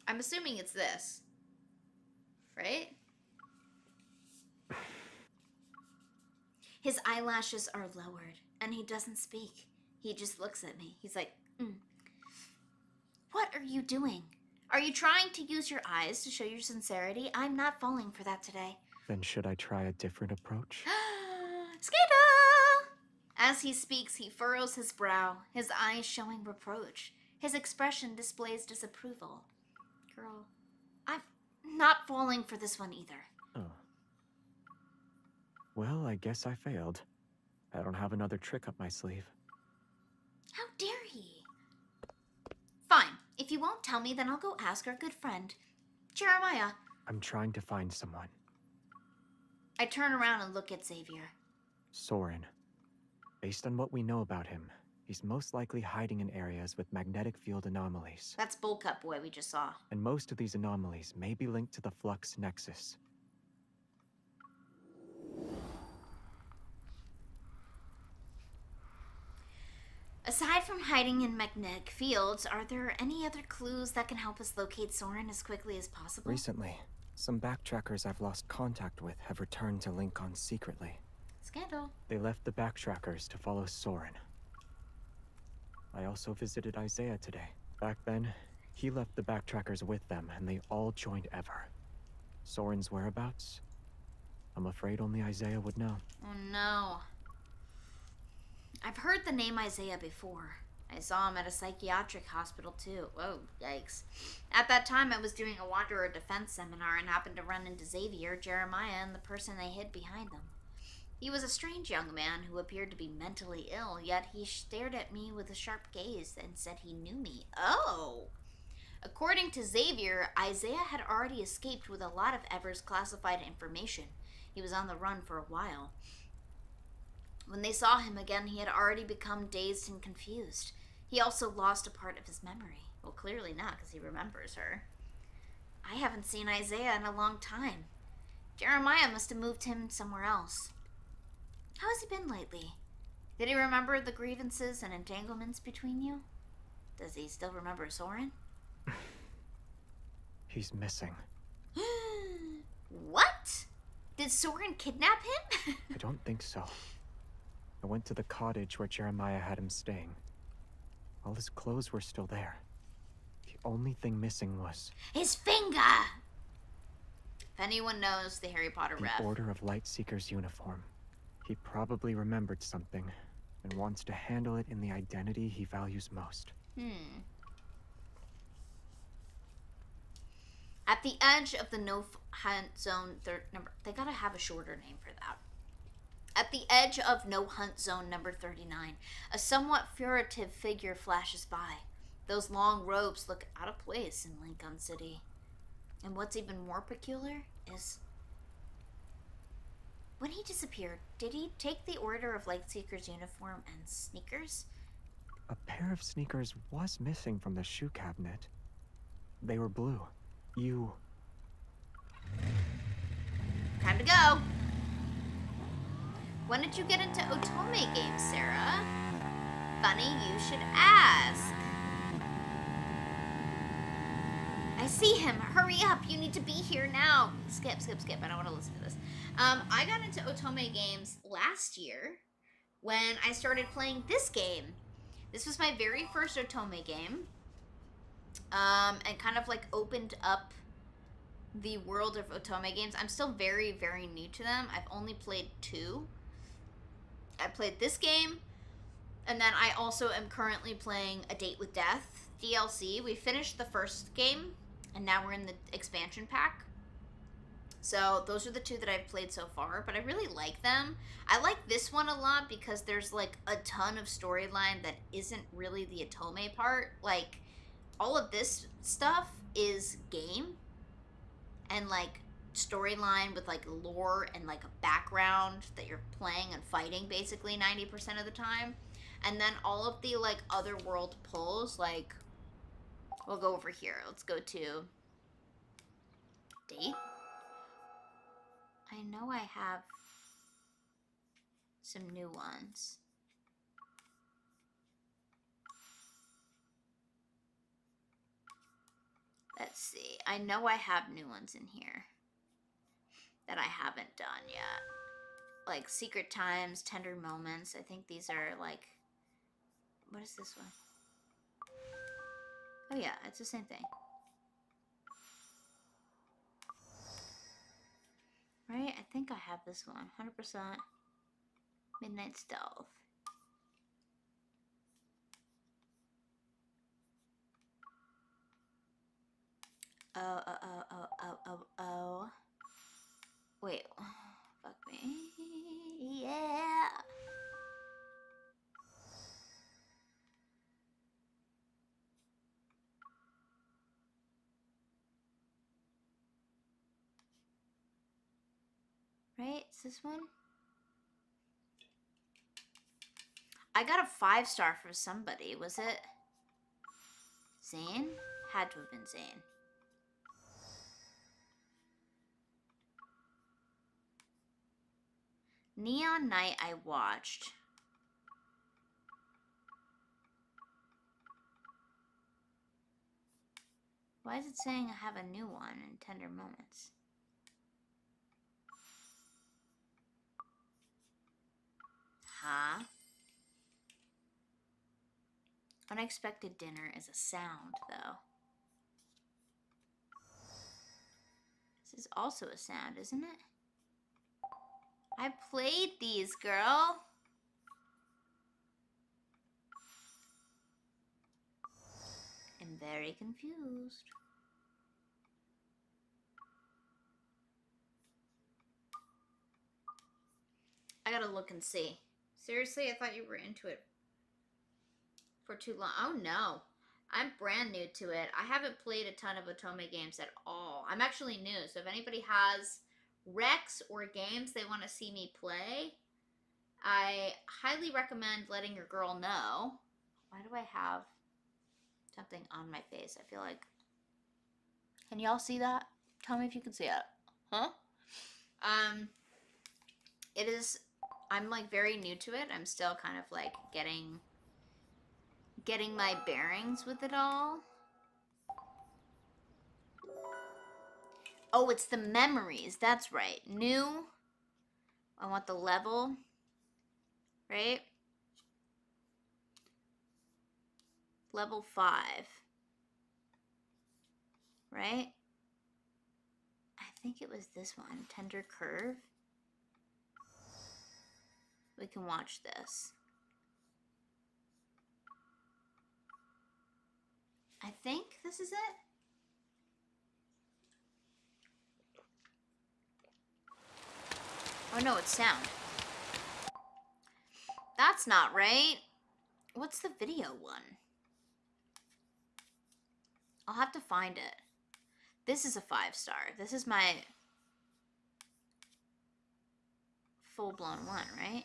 I'm assuming it's this. Right? His eyelashes are lowered, and he doesn't speak. He just looks at me. He's like, What are you doing? Are you trying to use your eyes to show your sincerity? I'm not falling for that today. Then should I try a different approach? Skater! As he speaks, he furrows his brow, his eyes showing reproach. His expression displays disapproval. Girl, I'm not falling for this one either. Oh. Well, I guess I failed. I don't have another trick up my sleeve. How dare he? Fine. If you won't tell me, then I'll go ask our good friend, Jeremiah. I'm trying to find someone. I turn around and look at Xavier. Soren. Based on what we know about him, he's most likely hiding in areas with magnetic field anomalies. That's Bullcut Boy we just saw. And most of these anomalies may be linked to the Flux Nexus. Aside from hiding in magnetic fields, are there any other clues that can help us locate Soren as quickly as possible? Recently, some backtrackers I've lost contact with have returned to Lincoln secretly. Scandal. They left the backtrackers to follow Soren. I also visited Isaiah today. Back then, he left the backtrackers with them, and they all joined Ever. Soren's whereabouts? I'm afraid only Isaiah would know. Oh no. I've heard the name Isaiah before. I saw him at a psychiatric hospital too. Whoa, yikes. At that time, I was doing a Wanderer Defense seminar and happened to run into Xavier, Jeremiah, and the person they hid behind them. He was a strange young man who appeared to be mentally ill, yet he stared at me with a sharp gaze and said he knew me. Oh! According to Xavier, Isaiah had already escaped with a lot of Ever's classified information. He was on the run for a while. When they saw him again, he had already become dazed and confused. He also lost a part of his memory. Well, clearly not, because he remembers her. I haven't seen Isaiah in a long time. Jeremiah must have moved him somewhere else. How has he been lately? Did he remember the grievances and entanglements between you? Does he still remember Soren? He's missing. What? Did Soren kidnap him? I don't think so. I went to the cottage where Jeremiah had him staying. All his clothes were still there. The only thing missing was... his finger! If anyone knows the Harry Potter ref. the Order of Lightseeker's uniform. He probably remembered something and wants to handle it in the identity he values most. At the edge of the no hunt zone, they gotta have a shorter name for that. At the edge of no hunt zone number 39, a somewhat furtive figure flashes by. Those long robes look out of place in Lincoln City. And what's even more peculiar is when he disappeared, did he take the Order of Lightseeker's uniform and sneakers? A pair of sneakers was missing from the shoe cabinet. They were blue. You... Time to go. When did you get into Otome games, Sarah? Funny you should ask. I see him. Hurry up. You need to be here now. Skip. I don't want to listen to this. I got into Otome games last year when I started playing this game. This was my very first Otome game. And kind of like opened up the world of Otome games. I'm still very, very new to them. I've only played 2. I played this game, and then I also am currently playing A Date with Death DLC. We finished the first game, and now we're in the expansion pack. So those are the 2 that I've played so far, but I really like them. I like this one a lot because there's like a ton of storyline that isn't really the Otome part. Like, all of this stuff is game and like storyline with like lore and like a background that you're playing and fighting basically 90% of the time. And then all of the like other world pulls, like we'll go over here. Let's go to date. I know I have some new ones. Let's see. I know I have new ones in here that I haven't done yet. Like Secret Times, Tender Moments. I think these are like... what is this one? Oh yeah, it's the same thing. Right? I think I have this one. 100% Midnight Stealth. Oh. Wait. Fuck me. Yeah. Right? Is this one? I got a 5-star for somebody. Was it Zane? Had to have been Zane. Neon Night I watched. Why is it saying I have a new one in Tender Moments? Huh? Unexpected Dinner is a sound, though. This is also a sound, isn't it? I played these, girl. I'm very confused. I gotta look and see. Seriously, I thought you were into it for too long. Oh no. I'm brand new to it. I haven't played a ton of Otome games at all. I'm actually new, so if anybody has recs or games they want to see me play, I highly recommend letting your girl know. Why do I have something on my face? I feel like Can y'all see that? Tell me if you can see it. Huh? It is, I'm like very new to it. I'm still kind of like getting my bearings with it all. Oh, it's the memories. That's right. New. I want the level. Right? Level 5. Right? I think it was this one. Tender Curve. We can watch this. I think this is it. Oh no, it's sound. That's not right. What's the video one? I'll have to find it. This is a 5-star. This is my full-blown one, right?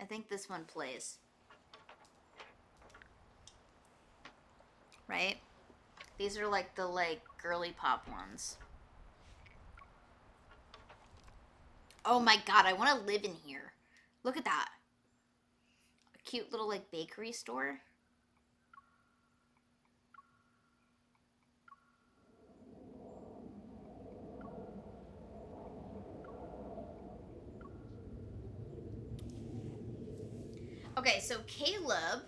I think this one plays. Right? These are like the girly pop ones. Oh my god, I want to live in here. Look at that. A cute little bakery store. Okay, so Caleb,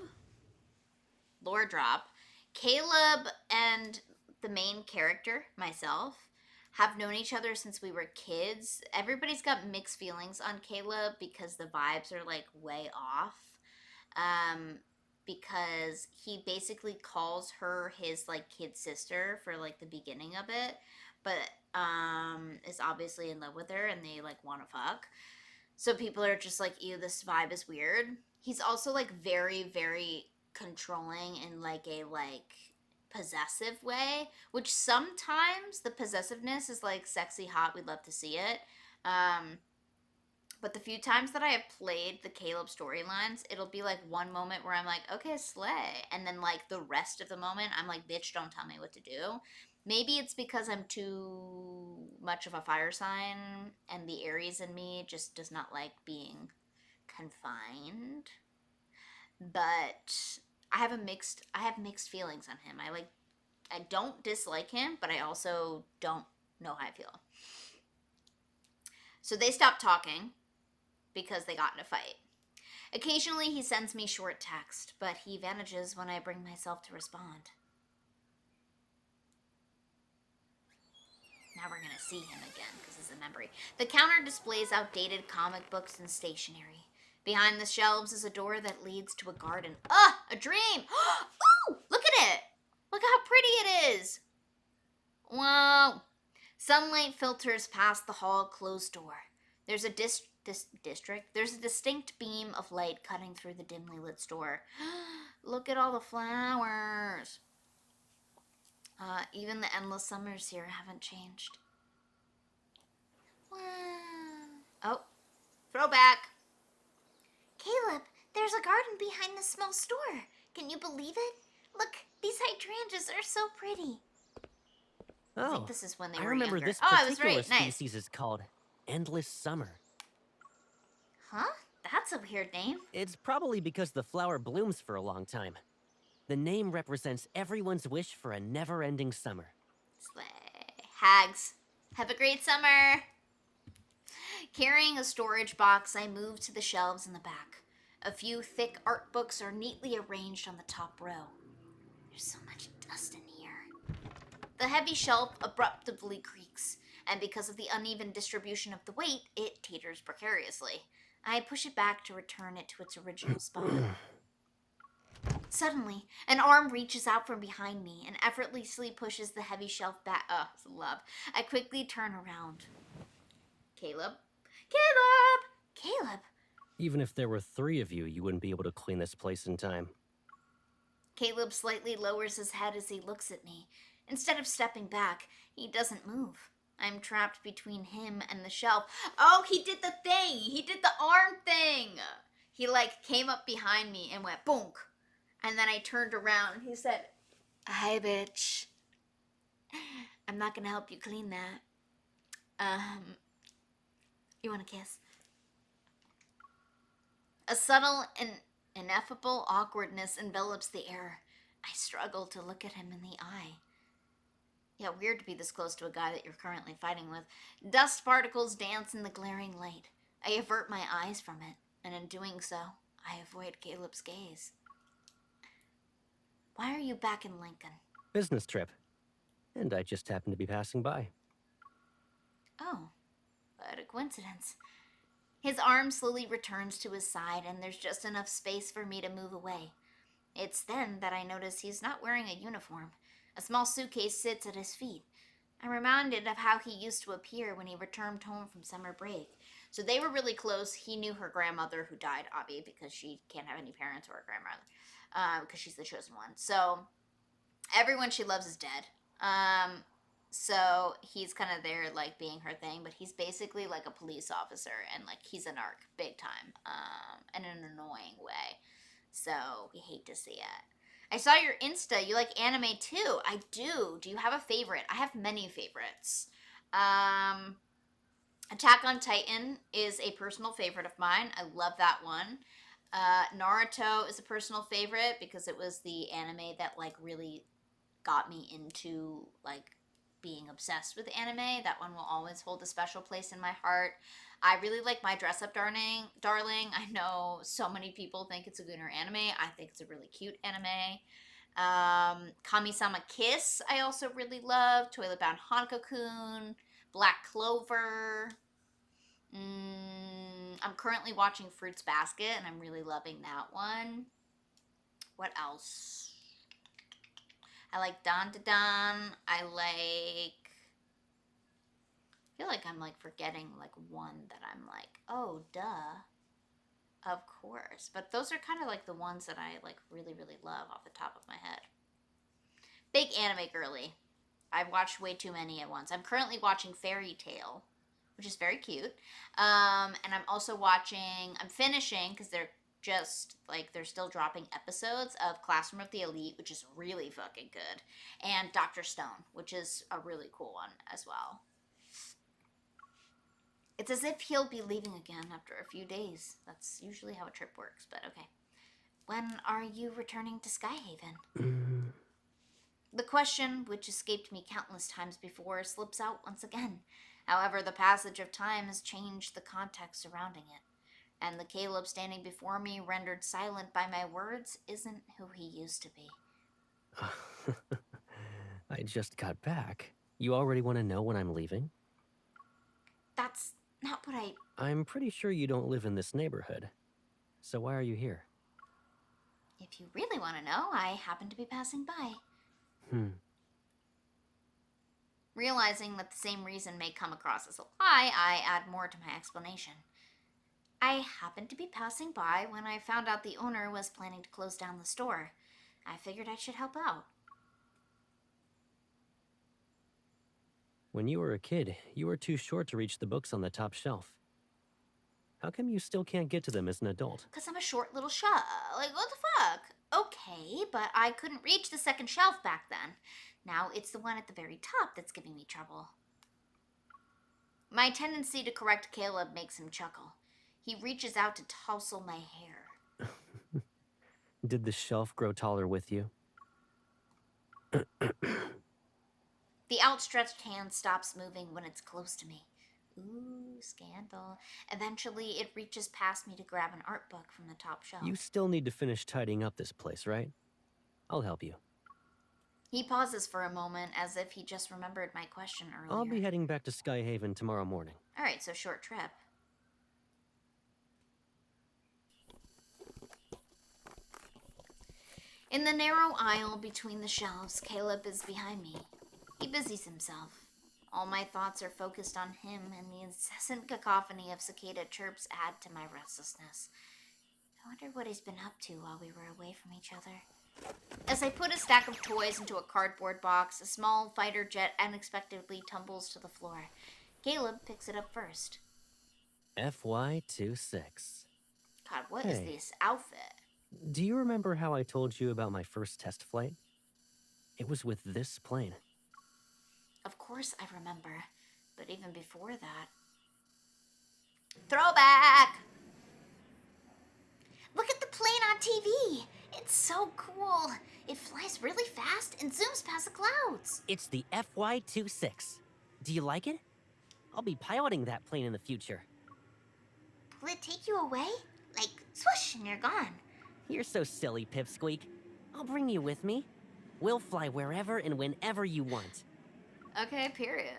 lore drop, Caleb and the main character, myself, have known each other since we were kids. Everybody's got mixed feelings on Caleb because the vibes are way off. Because he basically calls her his kid sister for the beginning of it, but is obviously in love with her and they want to fuck. So people are just ew, this vibe is weird. He's also very, very controlling in a possessive way, which sometimes the possessiveness is sexy hot. We'd love to see it. But the few times that I have played the Caleb storylines, it'll be one moment where I'm okay, slay. And then the rest of the moment, I'm bitch, don't tell me what to do. Maybe it's because I'm too much of a fire sign and the Aries in me just does not like being confined. But I have mixed feelings on him. I don't dislike him, but I also don't know how I feel. So they stopped talking because they got in a fight. Occasionally he sends me short text, but he vanishes when I bring myself to respond. Now we're gonna see him again, because it's a memory. The counter displays outdated comic books and stationery. Behind the shelves is a door that leads to a garden. Ah, a dream! Ooh, look at it! Look how pretty it is! Wow. Sunlight filters past the hall closed door. There's a There's a distinct beam of light cutting through the dimly lit store. Look at all the flowers. Even the endless summers here haven't changed. Wow. Oh, throwback. Caleb, there's a garden behind the small store. Can you believe it? Look, these hydrangeas are so pretty. I think this is when they I were remember younger. this Oh, it was particular very nice. species is called Endless Summer. Huh? That's a weird name. It's probably because the flower blooms for a long time. The name represents everyone's wish for a never-ending summer. Slay. Hags. Have a great summer. Carrying a storage box, I move to the shelves in the back. A few thick art books are neatly arranged on the top row. There's so much dust in here. The heavy shelf abruptly creaks, and because of the uneven distribution of the weight, it teeters precariously. I push it back to return it to its original spot. Suddenly, an arm reaches out from behind me and effortlessly pushes the heavy shelf back. Oh, love. I quickly turn around. Caleb? Caleb! Caleb! Even if there were 3 of you, you wouldn't be able to clean this place in time. Caleb slightly lowers his head as he looks at me. Instead of stepping back, he doesn't move. I'm trapped between him and the shelf. Oh, he did the thing! He did the arm thing! He came up behind me and went bonk. And then I turned around and he said, Hi, bitch. I'm not gonna help you clean that. You want a kiss? A subtle and ineffable awkwardness envelops the air. I struggle to look at him in the eye. Yeah, weird to be this close to a guy that you're currently fighting with. Dust particles dance in the glaring light. I avert my eyes from it, and in doing so, I avoid Caleb's gaze. Why are you back in Lincoln? Business trip. And I just happened to be passing by. Oh, what a coincidence. His arm slowly returns to his side, and there's just enough space for me to move away. It's then that I notice he's not wearing a uniform. A small suitcase sits at his feet. I'm reminded of how he used to appear when he returned home from summer break. So they were really close. He knew her grandmother, who died, Abby, because she can't have any parents or a grandmother, because she's the chosen one. So everyone she loves is dead. So he's kind of there, like, being her thing, but he's basically like a police officer, and like he's a narc, big time, in an annoying way. So we hate to see it. I saw your Insta. You like anime too. I do. Do you have a favorite? I have many favorites. Attack on Titan is a personal favorite of mine. I love that one. Naruto is a personal favorite because it was the anime that like really got me into like being obsessed with anime. That one will always hold a special place in my heart. I really like My Dress Up Darling. I know so many people think it's a gooner anime. I think it's a really cute anime. Kami-sama Kiss I also really love. Toilet Bound Hanako-kun. Black Clover. I'm currently watching Fruits Basket, and I'm really loving that one. What else? I like Don to Don. I feel like I'm like forgetting like one that I'm like, oh, duh. Of course. But those are kind of like the ones that I like really, really love off the top of my head. Big anime girly. I've watched way too many at once. I'm currently watching Fairy Tail, which is very cute. And I'm finishing, because they're still dropping episodes of Classroom of the Elite, which is really fucking good. And Dr. Stone, which is a really cool one as well. It's as if he'll be leaving again after a few days. That's usually how a trip works, but okay. When are you returning to Skyhaven? The question, which escaped me countless times before, slips out once again. However, the passage of time has changed the context surrounding it, and the Caleb standing before me, rendered silent by my words, isn't who he used to be. I just got back. You already want to know when I'm leaving? That's not what I'm pretty sure you don't live in this neighborhood. So why are you here? If you really want to know, I happen to be passing by. Realizing that the same reason may come across as a lie, I add more to my explanation. I happened to be passing by when I found out the owner was planning to close down the store. I figured I should help out. When you were a kid, you were too short to reach the books on the top shelf. How come you still can't get to them as an adult? Because I'm a short little like, what the fuck? Okay, but I couldn't reach the second shelf back then. Now it's the one at the very top that's giving me trouble. My tendency to correct Caleb makes him chuckle. He reaches out to tousle my hair. Did the shelf grow taller with you? The outstretched hand stops moving when it's close to me. Ooh, scandal. Eventually, it reaches past me to grab an art book from the top shelf. You still need to finish tidying up this place, right? I'll help you. He pauses for a moment, as if he just remembered my question earlier. I'll be heading back to Skyhaven tomorrow morning. Alright, so short trip. In the narrow aisle between the shelves, Caleb is behind me. He busies himself. All my thoughts are focused on him, and the incessant cacophony of cicada chirps add to my restlessness. I wonder what he's been up to while we were away from each other. As I put a stack of toys into a cardboard box, a small fighter jet unexpectedly tumbles to the floor. Caleb picks it up first. FY26. God, what is this outfit? Do you remember how I told you about my first test flight? It was with this plane. Of course I remember, but even before that... Throwback! Look at the plane on TV! It's so cool! It flies really fast and zooms past the clouds! It's the FY-26. Do you like it? I'll be piloting that plane in the future. Will it take you away? Like, swoosh, and you're gone. You're so silly, Pipsqueak. I'll bring you with me. We'll fly wherever and whenever you want. Okay, period.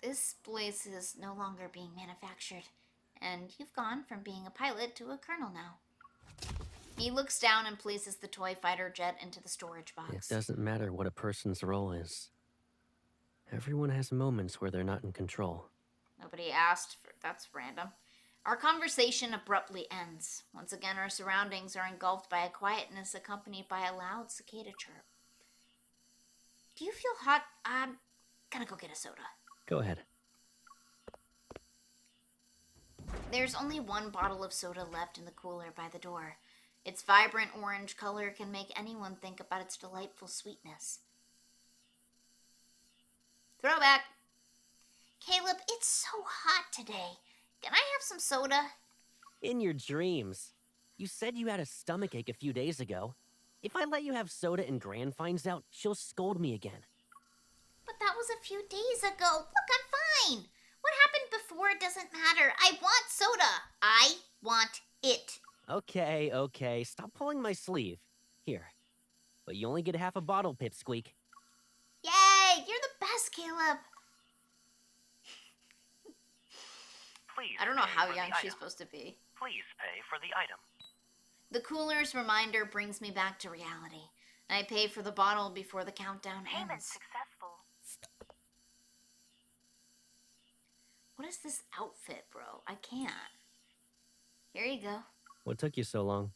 This place is no longer being manufactured, and you've gone from being a pilot to a colonel now. He looks down and places the toy fighter jet into the storage box. It doesn't matter what a person's role is. Everyone has moments where they're not in control. Nobody asked for... That's random. Our conversation abruptly ends. Once again, our surroundings are engulfed by a quietness accompanied by a loud cicada chirp. Do you feel hot? I'm gonna go get a soda. Go ahead. There's only one bottle of soda left in the cooler by the door. Its vibrant orange color can make anyone think about its delightful sweetness. Throwback! Caleb, it's so hot today. Can I have some soda? In your dreams. You said you had a stomachache a few days ago. If I let you have soda and Gran finds out, she'll scold me again. But that was a few days ago. Look, I'm fine. What happened before doesn't matter. I want soda. I want it. Okay, okay. Stop pulling my sleeve. Here. But you only get half a bottle, Pipsqueak. Yay! You're the best, Caleb. Please I don't know pay how for young the she's item. supposed to be. Please pay for the item. The cooler's reminder brings me back to reality. I pay for the bottle before the countdown Payment ends. successful. What is this outfit, bro? I can't. Here you go. What took you so long?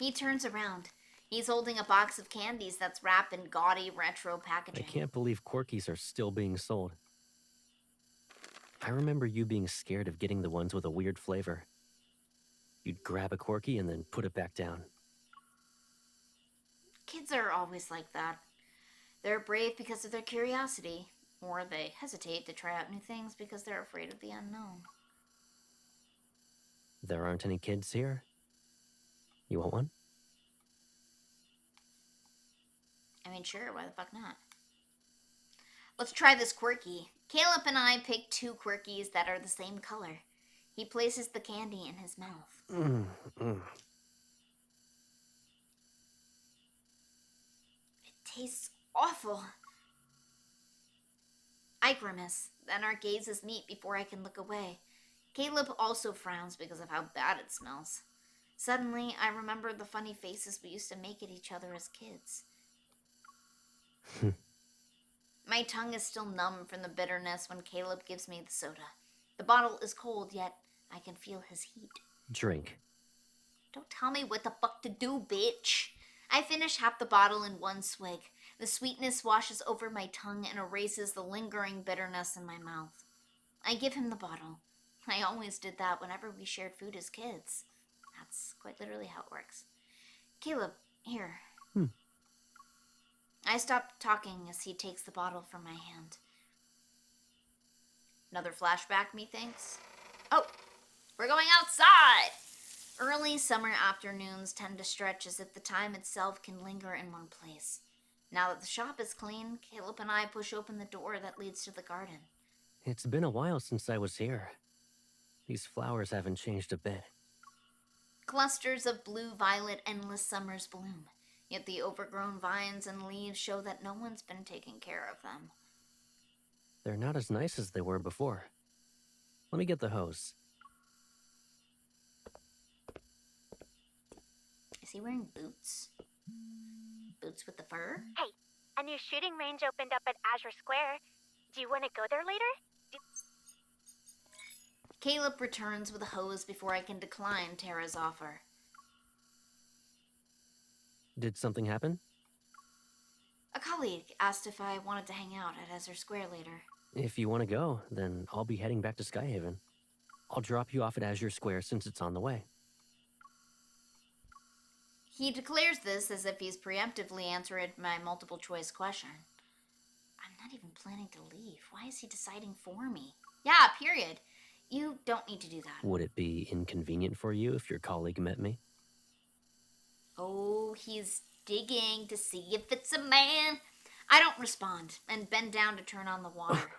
He turns around. He's holding a box of candies that's wrapped in gaudy retro I packaging. can't believe Corkies are still being sold. I remember you being scared of getting the ones with a weird flavor. You'd grab a Corky and then put it back down. Kids are always like that. They're brave because of their curiosity, or they hesitate to try out new things because they're afraid of the unknown. There aren't any kids here? You want one? I mean, sure, why the fuck not? Let's try this quirky. Caleb and I picked two quirkies that are the same color. He places the candy in his mouth. It tastes awful. I grimace, then our gazes meet before I can look away. Caleb also frowns because of how bad it smells. Suddenly, I remember the funny faces we used to make at each other as kids. My tongue is still numb from the bitterness when Caleb gives me the soda. The bottle is cold, yet I can feel his heat. Drink. Don't tell me what the fuck to do, bitch. I finish half the bottle in one swig. The sweetness washes over my tongue and erases the lingering bitterness in my mouth. I give him the bottle. I always did that whenever we shared food as kids. That's quite literally how it works. Caleb, here. I stop talking as he takes the bottle from my hand. Another flashback, methinks. Oh, we're going outside! Early summer afternoons tend to stretch as if the time itself can linger in one place. Now that the shop is clean, Caleb and I push open the door that leads to the garden. It's been a while since I was here. These flowers haven't changed a bit. Clusters of blue-violet endless summers bloom, yet the overgrown vines and leaves show that no one's been taking care of them. They're not as nice as they were before. Let me get the hose. Is he wearing boots? Boots with the fur? Hey, a new shooting range opened up at Azure Square. Do you want to go there later? Caleb returns with a hose before I can decline Tara's offer. Did something happen? A colleague asked if I wanted to hang out at Azure Square later. If you want to go, then I'll be heading back to Skyhaven. I'll drop you off at Azure Square since it's on the way. He declares this as if he's preemptively answered my multiple choice question. I'm not even planning to leave. Why is he deciding for me? Yeah, period. You don't need to do that. Would it be inconvenient for you if your colleague met me? Oh, he's digging to see if it's a man. I don't respond and bend down to turn on the water.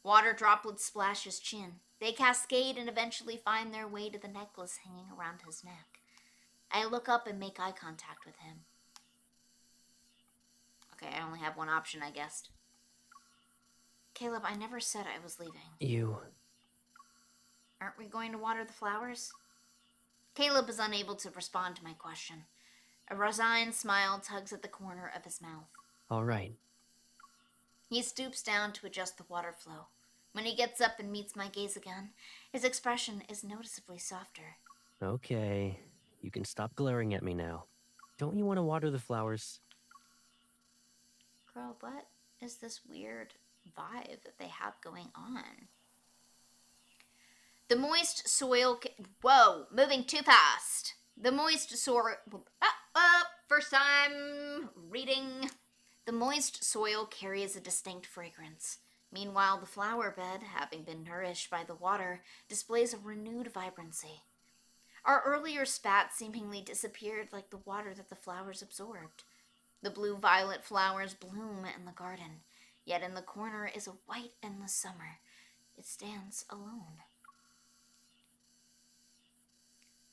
Water droplets splash his chin. They cascade and eventually find their way to the necklace hanging around his neck. I look up and make eye contact with him. Okay, I only have one option, I guessed. Caleb, I never said I was leaving. You... Aren't we going to water the flowers? Caleb is unable to respond to my question. A resigned smile tugs at the corner of his mouth. All right. He stoops down to adjust the water flow. When he gets up and meets my gaze again, his expression is noticeably softer. Okay. You can stop glaring at me now. Don't you want to water the flowers? Girl, what is this weird vibe that they have going on? The moist soil... Whoa, moving too fast. The moist soil... First time reading. The moist soil carries a distinct fragrance. Meanwhile, the flower bed, having been nourished by the water, displays a renewed vibrancy. Our earlier spat seemingly disappeared like the water that the flowers absorbed. The blue-violet flowers bloom in the garden, yet in the corner is a white endless summer. It stands alone.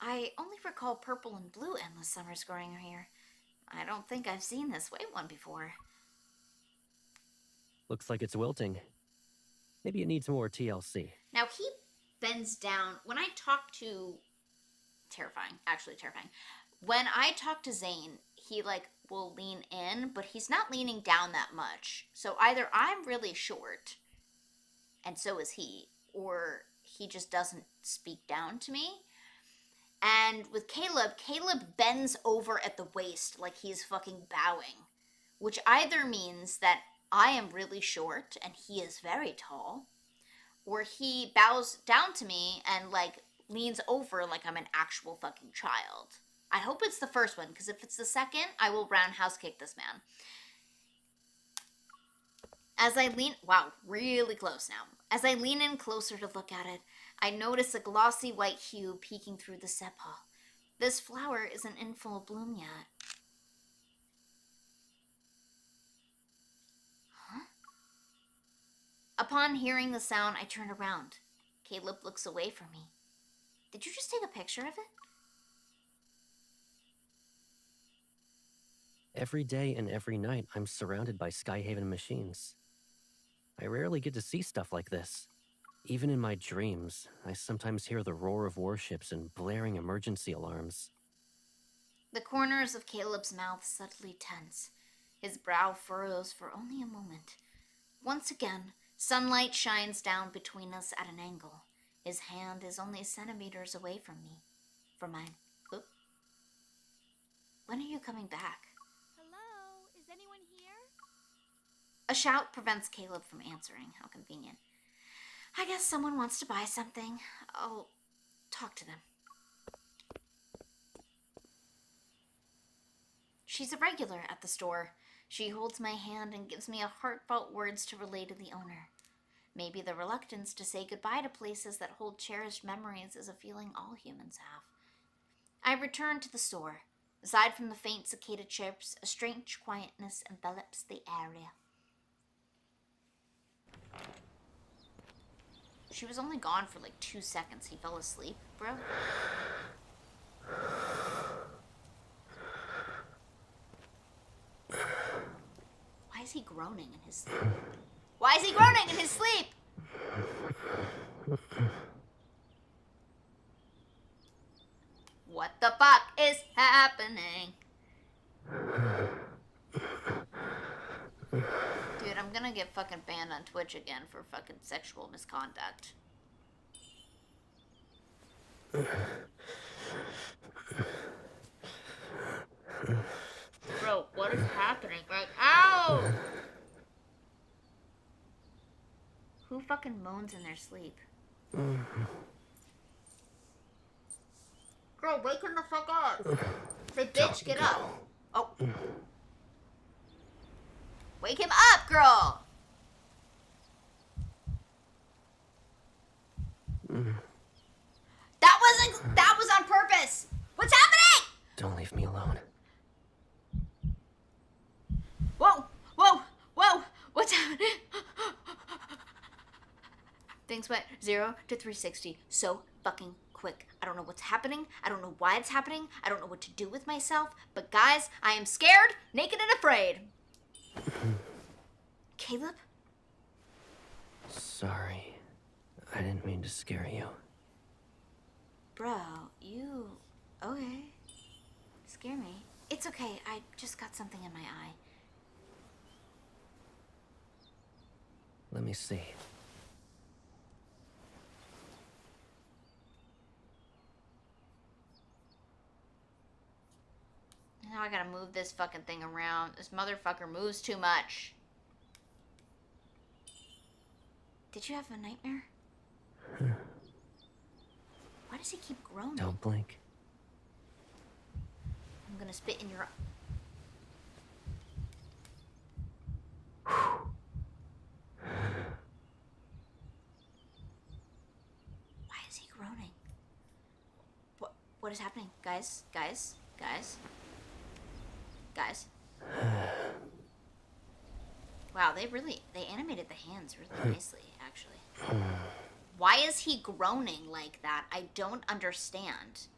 I only recall purple and blue endless summers growing here. I don't think I've seen this white one before. Looks like it's wilting. Maybe it needs more TLC. Now he bends down. When I talk to... actually terrifying. When I talk to Zane, he will lean in, but he's not leaning down that much. So either I'm really short, and so is he, or he just doesn't speak down to me. And with Caleb bends over at the waist like he's fucking bowing, which either means that I am really short and he is very tall, or he bows down to me and leans over like I'm an actual fucking child. I hope it's the first one, because if it's the second, I will roundhouse kick this man. As I lean... Wow, really close now. As I lean in closer to look at it, I notice a glossy white hue peeking through the sepal. This flower isn't in full bloom yet. Huh? Upon hearing the sound, I turn around. Caleb looks away from me. Did you just take a picture of it? Every day and every night, I'm surrounded by Skyhaven machines. I rarely get to see stuff like this. Even in my dreams, I sometimes hear the roar of warships and blaring emergency alarms. The corners of Caleb's mouth subtly tense. His brow furrows for only a moment. Once again, sunlight shines down between us at an angle. His hand is only centimeters away from me. From mine. Oop. When are you coming back? Hello? Is anyone here? A shout prevents Caleb from answering. How convenient. I guess someone wants to buy something. I'll talk to them. She's a regular at the store. She holds my hand and gives me a heartfelt words to relay to the owner. Maybe the reluctance to say goodbye to places that hold cherished memories is a feeling all humans have. I return to the store. Aside from the faint cicada chirps, a strange quietness envelops the area. She was only gone for 2 seconds. He fell asleep, bro. Why is he groaning in his sleep? Why is he groaning in his sleep? What the fuck is happening? Dude, I'm gonna get fucking banned on Twitch again for fucking sexual misconduct. Bro, what is happening? Ow! Who fucking moans in their sleep? Girl, Girl, wake him the fuck up. Say, bitch, get up. Oh. Wake him up, girl. That was on purpose. What's happening? Don't leave me alone. Whoa, whoa, whoa. What's happening? Things went 0 to 360 so fucking quick. I don't know what's happening. I don't know why it's happening. I don't know what to do with myself. But guys, I am scared, naked, and afraid. Caleb? Sorry. I didn't mean to scare you. Bro, you... Okay. Scare me. It's okay. I just got something in my eye. Let me see. Now I gotta move this fucking thing around. This motherfucker moves too much. Did you have a nightmare? Why does he keep groaning? Don't blink. I'm gonna spit in your... Why is he groaning? What is happening? Guys? Wow, they animated the hands really nicely, actually. Why is he groaning like that? I don't understand.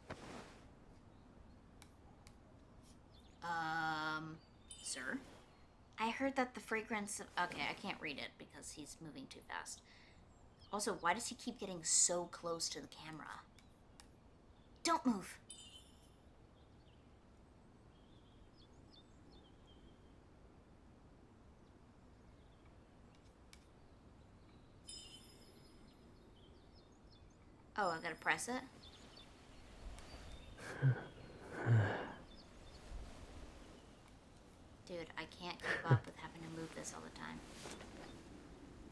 Sir? I heard that the fragrance of... Okay, I can't read it because he's moving too fast. Also, why does he keep getting so close to the camera? Don't move. Oh, I gotta press it? Dude, I can't keep up with having to move this all the time.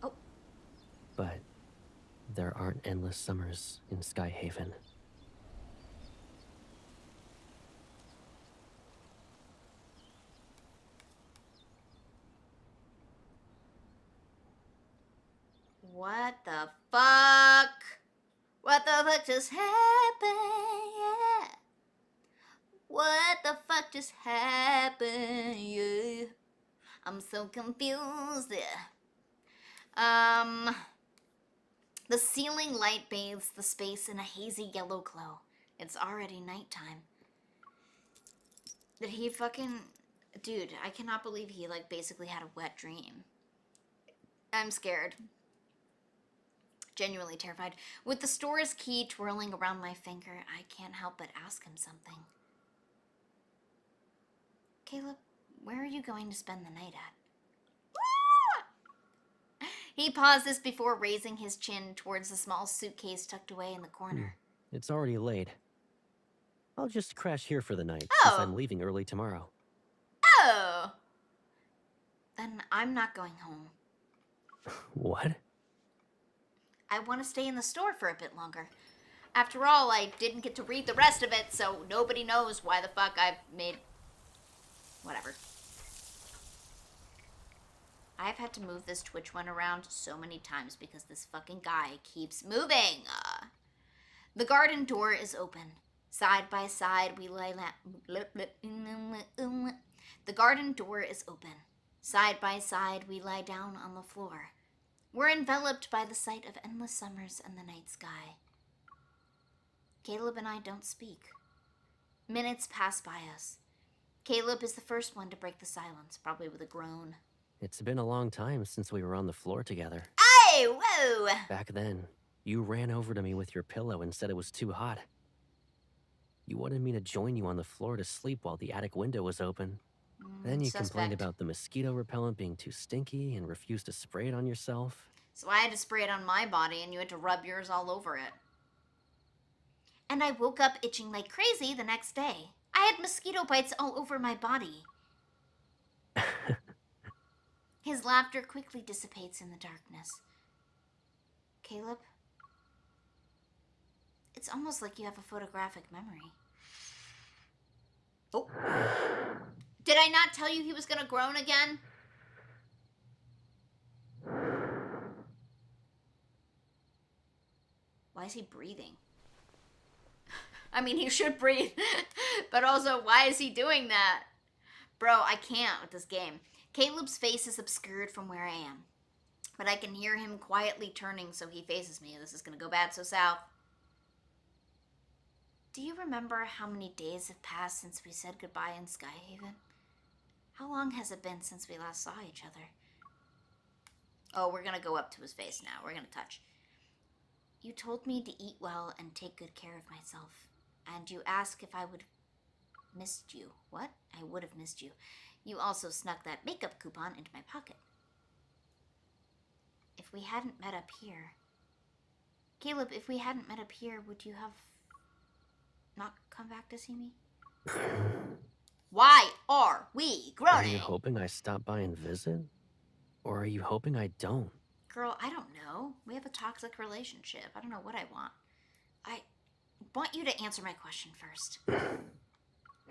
Oh. But there aren't endless summers in Skyhaven. What the fuck? What the fuck just happened? Yeah. What the fuck just happened? Yeah. I'm so confused. Yeah. The ceiling light bathes the space in a hazy yellow glow. It's already nighttime. Did he fucking... Dude, I cannot believe he, like, basically had a wet dream. I'm scared. Genuinely terrified. With the store's key twirling around my finger, I can't help but ask him something. Caleb, where are you going to spend the night at? He pauses before raising his chin towards the small suitcase tucked away in the corner. It's already late. I'll just crash here for the night, Oh. since I'm leaving early tomorrow. Oh! Then I'm not going home. What? I want to stay in the store for a bit longer. After all, I didn't get to read the rest of it, so nobody knows why the fuck I've made... Whatever. I've had to move this Twitch one around so many times because this fucking guy keeps moving. The garden door is open. Side by side, we lie... The garden door is open. Side by side, we lie down on the floor. We're enveloped by the sight of endless summers and the night sky. Caleb and I don't speak. Minutes pass by us. Caleb is the first one to break the silence, probably with a groan. It's been a long time since we were on the floor together. Hey, whoa! Back then, you ran over to me with your pillow and said it was too hot. You wanted me to join you on the floor to sleep while the attic window was open. Then you complained about the mosquito repellent being too stinky and refused to spray it on yourself. So I had to spray it on my body and you had to rub yours all over it. And I woke up itching like crazy the next day. I had mosquito bites all over my body. His laughter quickly dissipates in the darkness. Caleb, it's almost like you have a photographic memory. Oh. Did I not tell you he was gonna groan again? Why is he breathing? I mean, he should breathe. But also, why is he doing that? Bro, I can't with this game. Caleb's face is obscured from where I am. But I can hear him quietly turning so he faces me. This is gonna go bad so south. Do you remember how many days have passed since we said goodbye in Skyhaven? How long has it been since we last saw each other? Oh, we're gonna go up to his face now. We're gonna touch. You told me to eat well and take good care of myself. And you asked if I would have missed you. What? I would have missed you. You also snuck that makeup coupon into my pocket. If we hadn't met up here... Caleb, if we hadn't met up here, would you have not come back to see me? Why are we Are groaning? you hoping I stop by and visit? Or are you hoping I don't? Girl, I don't know. We have a toxic relationship. I don't know what I want. I want you to answer my question first.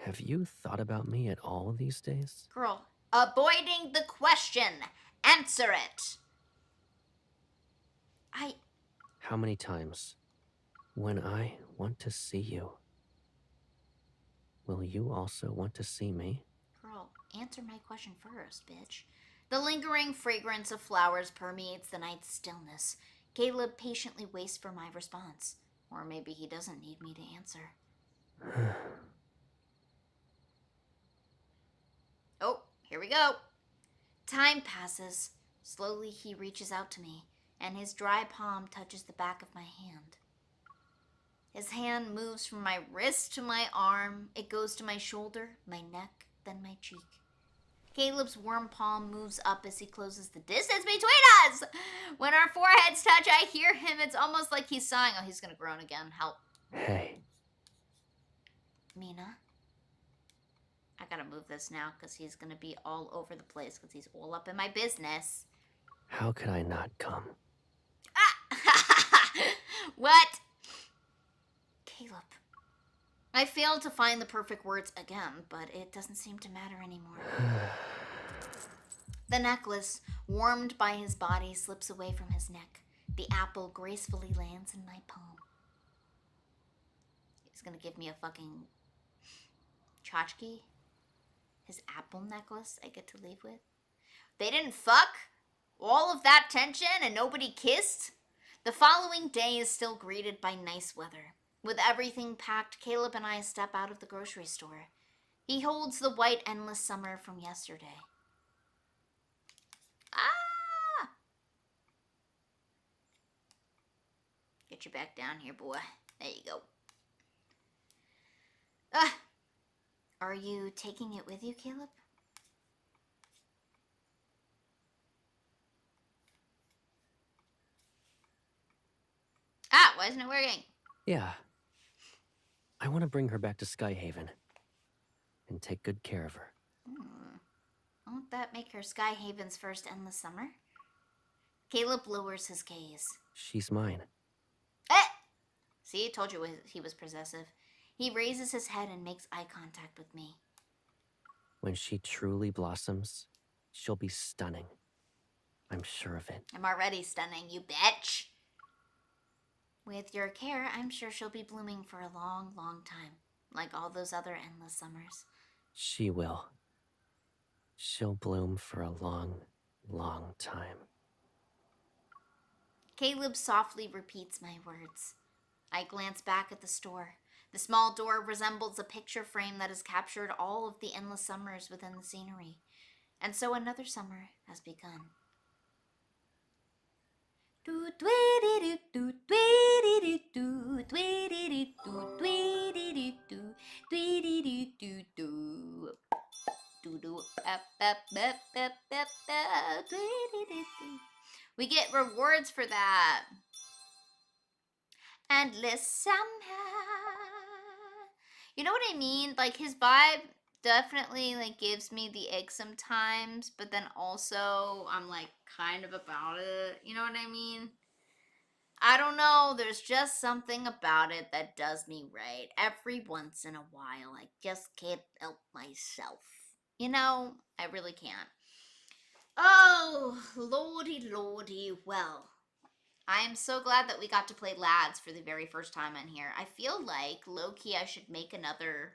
Have you thought about me at all these days? Girl, avoiding the question. Answer it. How many times? When I want to see you, will you also want to see me? Girl, answer my question first, bitch. The lingering fragrance of flowers permeates the night's stillness. Caleb patiently waits for my response. Or maybe he doesn't need me to answer. Oh, here we go. Time passes. Slowly he reaches out to me, and his dry palm touches the back of my hand. His hand moves from my wrist to my arm. It goes to my shoulder, my neck, then my cheek. Caleb's warm palm moves up as he closes the distance between us. When our foreheads touch, I hear him. It's almost like he's sighing. Oh, he's gonna groan again. Help. Hey. Mina. I gotta move this now because he's gonna be all over the place because he's all up in my business. How could I not come? What? Caleb. I failed to find the perfect words again, but it doesn't seem to matter anymore. The necklace, warmed by his body, slips away from his neck. The apple gracefully lands in my palm. He's gonna give me a fucking tchotchke. His apple necklace I get to leave with. They didn't fuck? All of that tension and nobody kissed? The following day is still greeted by nice weather. With everything packed, Caleb and I step out of the grocery store. He holds the white endless summer from yesterday. Ah! Get your back down here, boy. There you go. Are you taking it with you, Caleb? Why isn't it working? Yeah. I want to bring her back to Skyhaven and take good care of her. Won't that make her Skyhaven's first endless summer? Caleb lowers his gaze. She's mine. See, I told you he was possessive. He raises his head and makes eye contact with me. When she truly blossoms, she'll be stunning. I'm sure of it. I'm already stunning, you bitch. With your care, I'm sure she'll be blooming for a long, long time. Like all those other endless summers. She will. She'll bloom for a long, long time. Caleb softly repeats my words. I glance back at the store. The small door resembles a picture frame that has captured all of the endless summers within the scenery. And so another summer has begun. We get rewards for that. Endless summer. You know what I mean? Like, his vibe definitely, like, gives me the ick sometimes, but then also I'm, like, kind of about it. You know what I mean? I don't know. There's just something about it that does me right. Every once in a while, I just can't help myself. You know, I really can't. Oh, lordy, lordy. Well, I am so glad that we got to play Lads for the very first time on here. I feel like, low-key, I should make another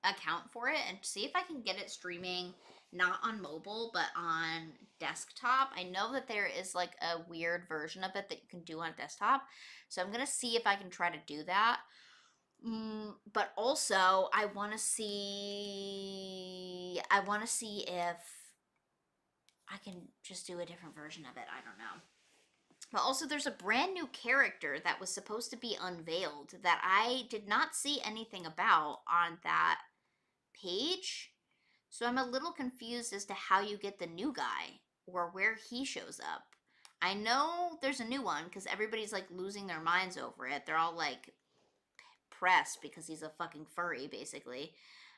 account for it and see if I can get it streaming not on mobile but on desktop. I know that there is like a weird version of it that you can do on desktop, so I'm gonna see if I can try to do that. But also I want to see if I can just do a different version of it. I don't know. But also there's a brand new character that was supposed to be unveiled that I did not see anything about on that page. So I'm a little confused as to how you get the new guy or where he shows up. I know there's a new one because everybody's like losing their minds over it. They're all like pressed because he's a fucking furry basically.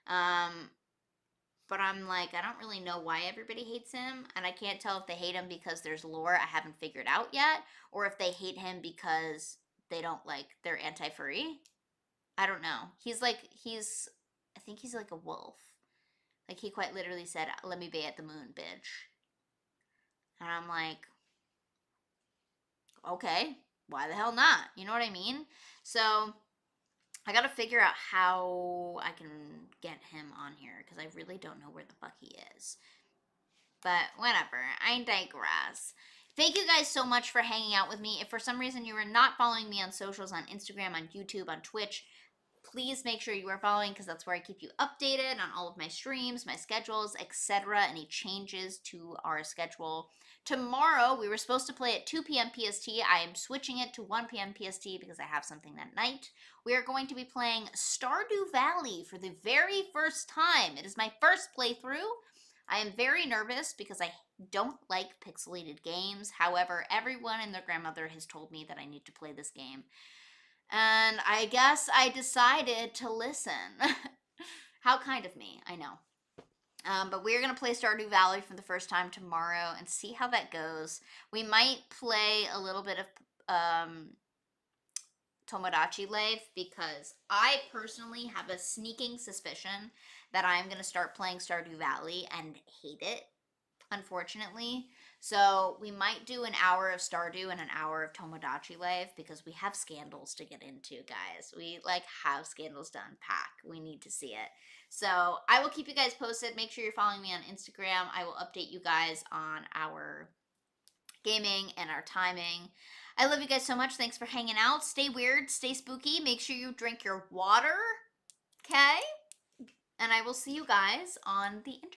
But I'm like, I don't really know why everybody hates him, and I can't tell if they hate him because there's lore I haven't figured out yet, or if they hate him because they don't like, they're anti-furry. I don't know. I think he's like a wolf. Like, he quite literally said, let me be at the moon, bitch. And I'm like, okay, why the hell not? You know what I mean? So, I gotta figure out how I can get him on here, because I really don't know where the fuck he is. But whatever, I digress. Thank you guys so much for hanging out with me. If for some reason you are not following me on socials, on Instagram, on YouTube, on Twitch, please make sure you are following because that's where I keep you updated on all of my streams, my schedules, etc. Any changes to our schedule. Tomorrow, we were supposed to play at 2 p.m. PST. I am switching it to 1 p.m. PST because I have something that night. We are going to be playing Stardew Valley for the very first time. It is my first playthrough. I am very nervous because I don't like pixelated games. However, everyone and their grandmother has told me that I need to play this game. And I guess I decided to listen. How kind of me, I know. But we're going to play Stardew Valley for the first time tomorrow and see how that goes. We might play a little bit of Tomodachi Life because I personally have a sneaking suspicion that I'm going to start playing Stardew Valley and hate it, unfortunately. So we might do an hour of Stardew and an hour of Tomodachi Life because we have scandals to get into, guys. We like have scandals to unpack. We need to see it. So I will keep you guys posted. Make sure you're following me on Instagram. I will update you guys on our gaming and our timing. I love you guys so much. Thanks for hanging out. Stay weird, stay spooky. Make sure you drink your water. Okay? And I will see you guys on the internet.